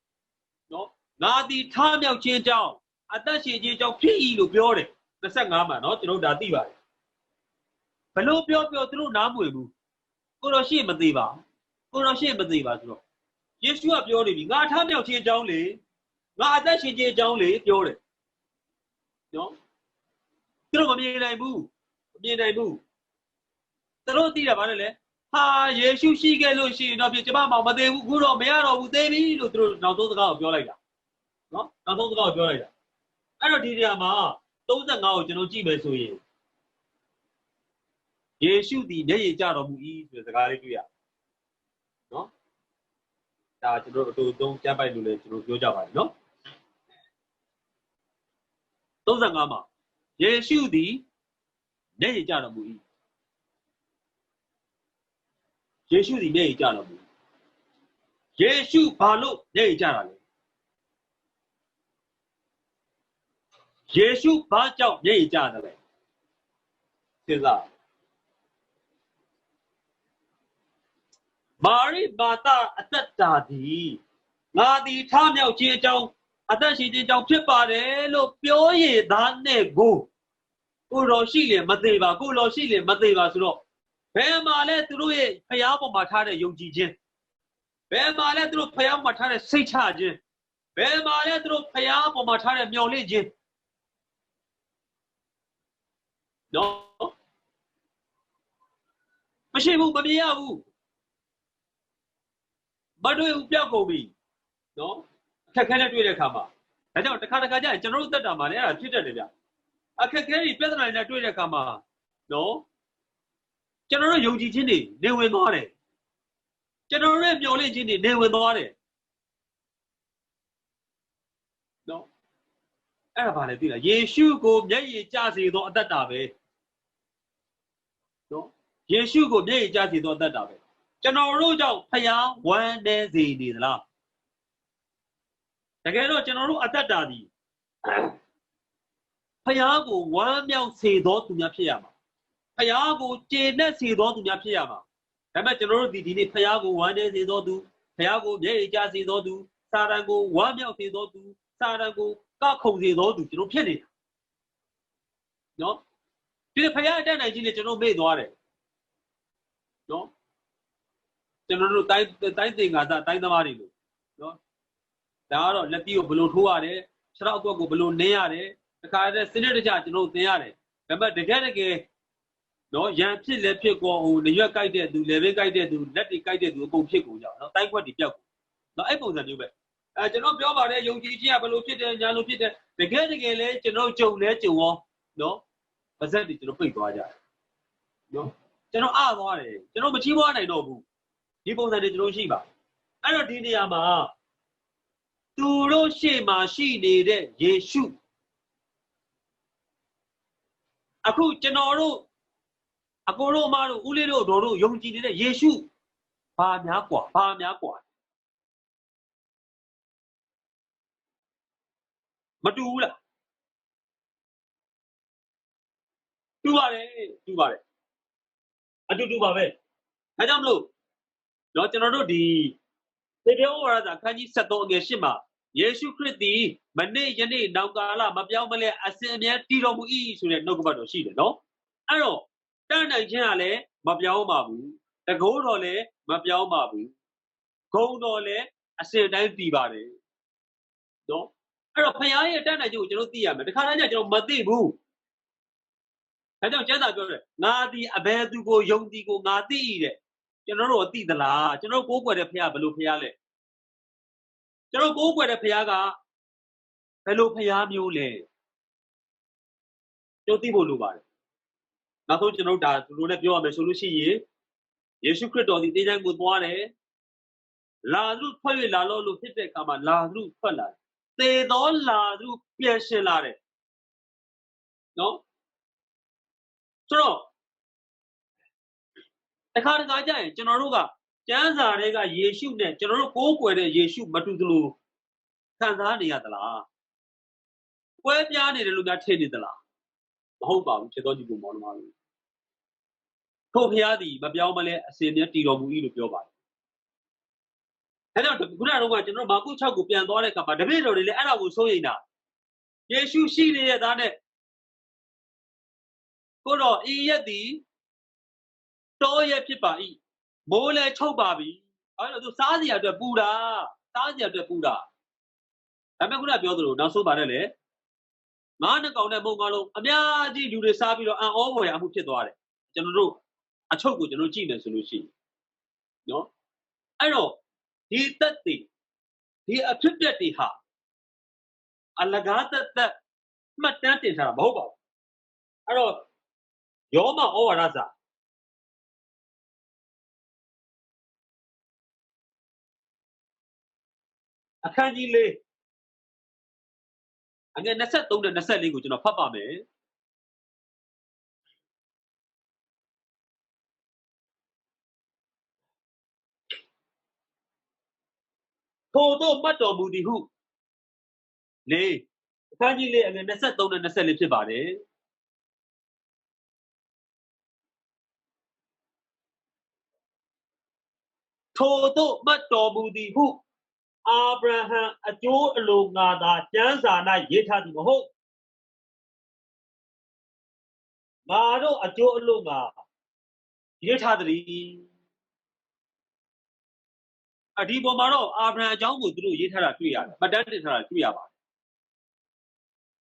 A: နော်ငါသည်ထမြောက်ခြင်းကြောင့်အသက်ရှင်ခြင်းကြောင့်ဖြစ်၏လို့ပြောတယ်25မှာနော်ကျွန်တော်ဒါသိပါတယ်ဘလို့ပြောသူတို့နားမွေဘူးကိုတော်ရှိမသေးပါကိုတော်ရှိမသေးပါဆိုတော့ယေရှုကပြောနေပြီငါထမြောက်ခြင်းကြောင့်လေငါအသက်ရှင်ခြင်းကြောင့်လေပြောတယ်နော်သူတို့မမြင်နိုင်ဘူးမမြင်နိုင်ဘူးသူတို့သိတာဗါလဲဟာယေရှုရှိခဲ့လို့ရှိရင်တော့ပြကျမမောင်မသေးဘူးခုတော့မရတော့ဘူးသေးပြီလို့သူတို့နောက်ဆုံးစကားကိုပြောလိုက်တာနော်နောက်ဆုံးစကားကိုပြောလိုက်တာအဲ့တော့ဒီနေရာမှာ35ကိုကျွန်တော်ကြည့်မယ်ဆိုရင်ယေရှုသည်မျက်ရည်ကျတော်မူ၏ဆိုတဲ့စကားလေးတွေ့ရနော်ဒါကျွန်တော်တို့အတူသုံးကျမ်းပိုက်လို့လည်းကျွန်တော်ပြောကြပါတယ်နော်35မှာယေရှုသည်မျက်ရည်ကျတော်မူ၏ယေရှုသည်မျက်ရည်ကျတော်မူယေရှုဘာလို့မျက်ရည်ကျတာလဲယေရှုဘာကြောင့်မျက်ရည်ကျတယ်လဲစဉ်းစားမာရိမာသအသက်တာသည်ငါသည်ထမြောက်ခြင်းအကြောင်းအသက်ရှင်ခြင်းအကြောင်းဖြစ်ပါတယ်လို့ပြောရသားနဲ့ကိုတော်ရှိလေမသေးပါကိုတော်ရှိလေမသေးပါဆိုတော့ဘယ်မှာလဲသူတို့ရဲ့ဖျားပေါ်မှာထားတဲ့ယုံကြည်ခြင်းဘယ်မှာလဲသူတို့ဖျားပေါ်မှာထားတဲ့စိတ်ချခြင်းဘယ်မှာလဲသူတို့ဖျားပေါ်မှာထားတဲ့မျှော်လင့်ခြင်းနော်မရှိဘူးမမြင်ရဘူးမတွေ့ဘူးပြောက်ကုန်ပြီနော်အခက်ခဲနဲ့တွေ့တဲ့အခါမှာဒါကြောင့်တစ်ခါကျရင်ကျွန်တော်တို့သက်တာမှာလည်းအဲ့ဒါဖြစ်တတ်တယ်ဗျအခက်ခဲတွေပြဿနာတွေနဲ့တွေ့တဲ့အခါမှာနော်ကျွန်တော်တို့ယုံကြည်ခြင်းတွေနေဝင်သွားတယ်ကျွန်တော်တို့ရဲ့မျှော်လင့်ခြင်းတွေနေဝင်သွားတယ်နော်အဲ့ဒါဘာလဲသိလားယေရှုကိုမျက်ရည်ကျစေသောအသက်တာပဲနော်ယေရှုကိုမျက်ရည်ကျစေသောအသက်တာပဲကျွန်တော်တို့ကြောင့်ဖျားဝမ်းနေစေနေသလားတကယ်တော့ကျွန်တော်တို့အသက်တာဒီဖျားကိုဝမ်းမြောက်စေသောသူများဖြစ်ရမှာဖျားကိုကျေနပ်စေသောသူများဖြစ်ရမှာဒါပေမဲ့ကျွန်တော်တို့ဒီနေ့ဖျားကိုဝမ်းနေစေသောသူဖျားကိုမျက်ရည်ကျစေသောသူစာတန်ကိုဝမ်းမြောက်စေသောသူစာတန်ကိုကခုန်စေသောသူကျွန်တော်ဖြစ်နေတာနော်ဒီဖျားအတတ်နိုင်ခြင်းနဲ့ကျွန်တော်မေ့သွားတယ်နော်ကျွန်တော်တို့တိုင်းသင်္ကာသတိုင်းသမားတွေလို့နော်ဒါကတော့လက်တီးကိုဘလို့ထိုးရတယ်ခြေထောက်အကွက်ကိုဘလို့နင်းရတယ်တခါတည်းစနစ်တကျကျွန်တော်သင်ရတယ်ဒါပေမဲ့တကယ်နော်ရန်ဖြစ်လည်းဖြစ်ကောဟိုရွက်ကြိုက်တဲ့သူလေဘင်းကြိုက်တဲ့သူလက်တွေကြိုက်တဲ့သူအကုန်ဖြစ်ကုန်ကြနော်တိုင်းခွက်တွေပြောက်ကုန်နော်အဲ့ပုံစံမျိုးပဲကျွန်တော်ပြောပါတယ်ယုံကြည်ခြင်းကဘလို့ဖြစ်တယ်ညာလို့ဖြစ်တယ်တကယ်လဲကျွန်တော်ကြုံရောနော်ပါဇက်တွေကျွန်တော်ပိတ်သွားကြတယ် နော်ကျွန်တော်အားသွားတယ်ကျွန်တော်မချီးမွားနိုင်တော့ဘူးဒီပုံစံတွေကျွန်တော်ရှိပါအဲ့တော့ဒီနေရာမှာသူတို့ရှေ့မှာရှိနေတဲ့ယေရှုအခုကျွန်တော်တို့အကိုတို့အမတို့ဦးလေးတို့တို့ယုံကြည်နေတဲ့ယေရှုဘာများกว่าမတူဘူးလားတူပါတယ်အတူတူပါပဲအဲကြောင့်မလို့တော့ကျွန်တော်တို့ဒီသေတ္တဝါဒအခန်းကြီး73အငယ်8မှာယေရှုခရစ်သည်မနေ့ယနေ့နောက်ကာလမပြောင်းမလဲအစဉ်အမြဲတည်တော်မူ၏ဆိုတဲ့နှုတ်ကပတ်တော်ရှိတယ်နော်အဲ့တော့တန်နိုင်ခြင်းကလည်းမပြောင်းပါဘူးတကိုးတော်လည်းမပြောင်းပါဘူးဂုံတော်လည်းအစဉ်တိုင်းတည်ပါတယ်နော်အဲ့တော့ဖခင်ရဲ့တန်နိုင်ခြင်းကိုကျွန်တော်သိရမယ်တခါတည်းကျကျွန်တော်မသိဘူးဒါကြောင့်ကျမ်းစာပြောတယ်ငါသည်အဘယ်သူကိုယုံသည်ကိုငါသိ၏တဲ့ကျွန်တော်တို့သိသလားကျွန်တော်ကိုးကွယ်တဲ့ဖခင်ဘယ်လိုဖခင်လဲကျွန်တော်ကိုးကွယ်တဲ့ဖခင်ကဘယ်လိုဖခင်မျိုးလဲကျွန်တော်သိဖို့လိုပါတယ်နောက်ဆုံးကျွန်တော်ဒါသူတို့လည်းပြောရမယ်ဆိုလို့ရှိရင်ယေရှုခရစ်တော်ဒီတေးတိုင်းကိုသွားတယ်လာသူထွက်၍လာလို့ဖြစ်တဲ့အခါမှာလာသူထွက်လာတယ်သေသောလာသူပြန်ရှင်လာတယ်နော်ဆိုတော့တခါကြရင်ကျွန်တော်တို့ကကျမ်းစာတွေကယေရှုနဲ့ကျွန်တော်တို့ကိုးကွယ်တဲ့ယေရှုမတူသလိုခံစားနေရသလားကွဲပြားနေတယ်လို့များထင်နေသလားမဟုတ်ပါဘူးခြေတော်ကြီးကိုမောင်းလို့ထို့ဖခင်သည်မပြောင်းမလဲအစဉ်နဲ့တည်တော်မူ၏လို့ပြောပါတယ်အဲကြောင့်ခုနကတော့ကျွန်တော်မာကု6ကိုပြန်သွားတဲ့အခါမှာတပည့်တော်တွေလည်းအဲ့ဒါကိုစိုးရိမ်တာယေရှုရှိနေတဲ့သားနဲ့ကိုတော့ဤရက်သည်တောရက်ဖြစ်ပါ၏မိုးလည်းချုပ်ပါပြီအဲ့တော့သူစားစရာအတွက်ပူတာဒါပေမဲ့ခုနပြောသလိုနောက်ဆုံးပါတယ်လေငါးနှစ်ကောင်နဲ့မုံကားလုံးအများကြီးလူတွေစားပြီးတော့အံ့ဩဖွယ်အမှုဖြစ်သွားတယ်ကျွန်တော်တို့အချုပ်ကိုကျွန်တော်ကြည့်မယ်ဆိုလို့ရှိရင်နော်အဲ့တော့ဒီသက်တွေဒီအဖြစ်ပြက်တွေဟာအလကားသက်မှတ်တမ်းတင်ထားတာမဟုတ်ပါဘူးအဲ့တော့ယောမဩဝါဒစာအခန်းကြီး၄အငယ်23နဲ့24ကိုကျွန်တော်ဖတ်ပါမယ်ထို့သောမှတ်တော်မူသည်ဟုလေအခန်းကြီး၄အငယ်23နဲ့24ဖြစ်ပါတယ်ထို့သောမှတ်တော်မူသည်ဟုအာဗြဟံအကျိုးအလိုငါသာကျမ်းစာ၌ရေးထားသည်မဟုတ်ငါတို့အကျိုးအလိုငါရေးထားသည်ဒီပေါ်မှာတော့အာဗြဟံအကြောင်းကိုသူတို့ရေးထားတာတွေ့ရတယ်မှတ်တမ်းတင်ထားတာတွေ့ရပါတယ်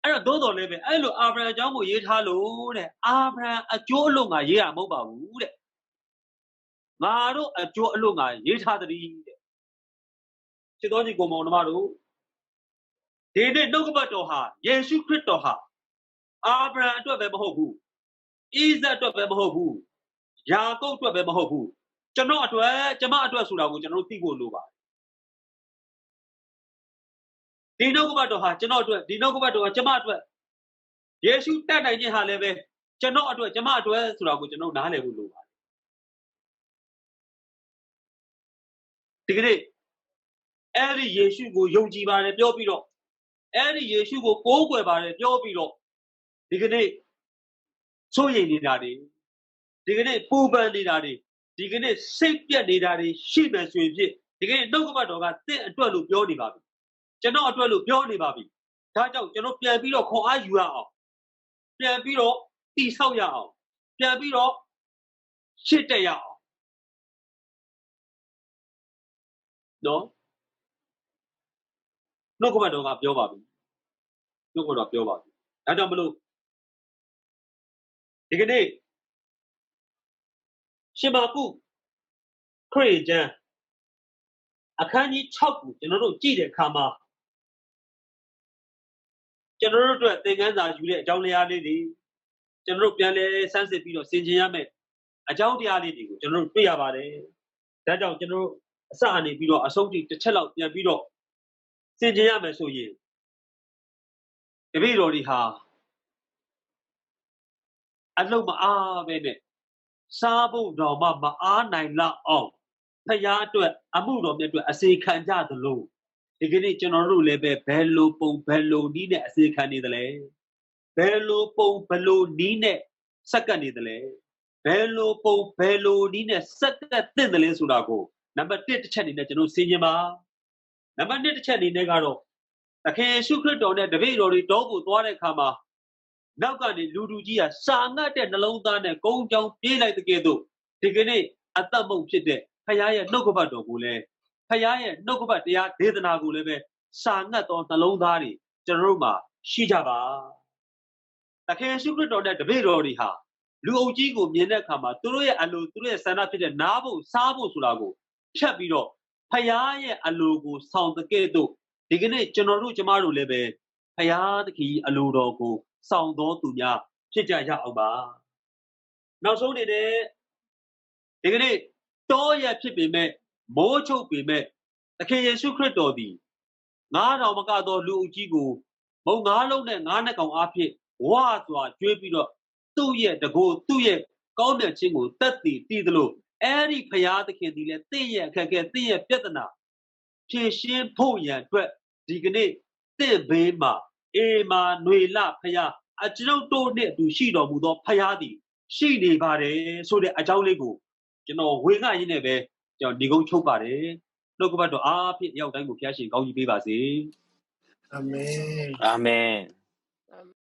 A: အဲ့တော့သို့တော်လည်းပဲအဲ့လိုအာဗြဟံအကြောင်းကိုရေးထားလို့တဲ့အာဗြဟံအကျိုးအလိုငါရေးရမဟုတ်ပါဘူးတဲ့ငါတို့အကျိုးအလိုငါရေးထားသည်တဲ့ချစ်တော်ကြီးကိုမောင်နှမတို့ဒီနေ့နှုတ်ကပတ်တော်ဟာယေရှုခရစ်တော်ဟာအာဗြဟံအတွက်ပဲမဟုတ်ဘူးဣဇက်အတွက်ပဲမဟုတ်ဘူးယာကုပ်အတွက်ပဲမဟုတ်ဘူးကျွန်တော်အတွက်ကျမအတွက်ဆိုတာကိုကျွန်တော်တို့သိဖို့လိုပါတယ်ဒီနှုတ်ကပတ်တော်ဟာကျွန်တော်အတွက်ဒီနှုတ်ကပတ်တော်ဟာကျမအတွက်ယေရှုတတ်နိုင်ခြင်းဟာလည်းပဲကျွန်တော်အတွက်ကျမအတွက်ဆိုတာကိုကျွန်တော်နားလည်ဖို့လိုပါတယ်ဒီကနေ့အဲ့ဒီယေရှုကိုယုံကြည်ပါတယ်ပြောပြီးတော့အဲ့ဒီယေရှုကိုကိုးကွယ်ပါတယ်ပြောပြီးတော့ဒီကနေ့စိုးရိမ်နေတာတွေဒီကနေ့ပူပန်နေတာတွေဒီကနေ့စိတ်ပြက်နေတာတွေရှိမှဆိုရင်ဖြင့်ဒီကနေ့နှုတ်ကပတ်တော်ကတင့်အတွက်လို့ပြောနေပါပြီကျွန်တော်အတွက်လို့ပြောနေပါပြီဒါကြောင့်ကျွန်တော်ပြန်ပြီးတော့ခွန်အားယူရအောင်ပြန်ပြီးတော့တိဆောက်ရအောင်ပြန်ပြီးတော့ရှစ်တက်ရအောင်နော်နှုတ်ကပတ်တော်ကပြောပါပြီနှုတ်ကပတ်တော်ပြောပါပြီဒါကြောင့်မလို့ဒီကနေ့ရှင်မာကုခရစ်ယာန်အခန်းကြီး6ကိုကျွန်တော်တို့ကြည့်တဲ့အခါမှာကျွန်တော်တို့အတွက်သင်ခန်းစာယူတဲ့အကြောင်းတရားလေးတွေကျွန်တော်တို့ပြန်လဲစမ်းစစ်ပြီးတော့ဆင်ခြင်ရမယ် အကြောင်းတရားလေးတွေကိုကျွန်တော်တို့တွေ့ရပါတယ်ဒါကြောင့်ကျွန်တော်တို့အစအနေပြီးတော့အဆုံးထိတစ်ချက်လောက်ပြန်ပြီးတော့စင်ကြင်ရမယ်ဆိုရင်တပည့်တော်တွေဟာအလုံးမအားပဲနဲ့စားဖို့တော့မှမအားနိုင်လောက်အောင်ဖယားအတွက်အမှုတော်မြတ်အတွက်အစေခံကြသလိုဒီကနေ့ကျွန်တော်တို့လည်းပဲဘယ်လိုပုံဘယ်လိုနီးနဲ့အစေခံနေသလဲဘယ်လိုပုံဘယ်လိုနီးနဲ့စက္ကန့်နေသလဲဘယ်လိုပုံဘယ်လိုနီးနဲ့စက္ကန့်သင့်တယ်လဲဆိုတာကိုနံပါတ်1တစ်ချက်အနေနဲ့ကျွန်တော်စဉ်းကျင်ပါနံပါတ်2တစ်ချက်အနေနဲ့ကတော့သခင်ယေရှုခရစ်တော်နဲ့တပည့်တော်တွေတောကိုသွားတဲ့အခါမှာနောက်ကနေလူလူကြီးကစာငတ်တဲ့နှလုံးသားနဲ့ကုန်းကြောင်းပြေးလိုက်တဲ့ကဲ့သို့ဒီကနေ့အသက်မုံဖြစ်တဲ့ဖခင်ရဲ့နှုတ်ကပတ်တော်ကိုလည်းဖခင်ရဲ့နှုတ်ကပတ်တရားဒေသနာကိုလည်းပဲစာငတ်သောနှလုံးသားတွေကျွန်တော်တို့မှာရှိကြပါသခင်ယေရှုခရစ်တော်နဲ့တပည့်တော်တွေဟာလူအုပ်ကြီးကိုမြင်တဲ့အခါမှာသူတို့ရဲ့အလိုသူတို့ရဲ့ဆန္ဒဖြစ်တဲ့နားဖို့စားဖို့ဆိုတာကိုဖြတ်ပြီးတော့ဖခင်ရဲ့အလိုကိုဆောင်တဲ့ကဲ့သို့ဒီကနေ့ကျွန်တော်တို့ကျမတို့လည်းပဲဖခင်သခင်အလိုတော်ကိုဆောင်တော်သူများဖြစ်ကြရအောင်ပါနောက်ဆုံးအနေနဲ့ဒီကနေ့တောရဖြစ်ပေမဲ့မိုးချုပ်ပေမဲ့သခင်ယေရှုခရစ်တော်သည်9000မကသောလူအုပ်ကြီးကိုမုံ9လုံးနဲ့9နှစ်ကောင်အားဖြင့်ဝါစွာကျွေးပြီးတော့သူ့ရဲ့တကိုယ်သူ့ရဲ့ကောင်းမြတ်ခြင်းကိုတက်တည်တည်သလိုအဲ့ဒီဖရာသခင်ဒီလေတင့်ရဲ့အခက်အခဲတင့်ရဲ့ပြဿနာဖြေရှင်းဖို့ရန်အတွက်ဒီကနေ့တင့်ဘေးမှာအေမာနွေလဖရာအကျွန်ုပ်တို့နဲ့အတူရှိတော်မူသောဖရာသည်ရှိနေပါတယ်ဆိုတဲ့အကြောင်းလေးကိုကျွန်တော်ဝေငှရင်းနဲ့ပဲကျွန်တော်ဒီကုန်းချုပ်ပါတယ်နှုတ်ကပတ်တော်အားဖြင့်ရောက်တိုင်းကိုဖျားရှင်ကောင်းကြီးပေးပါစေ
B: အာမင်
C: အာမင်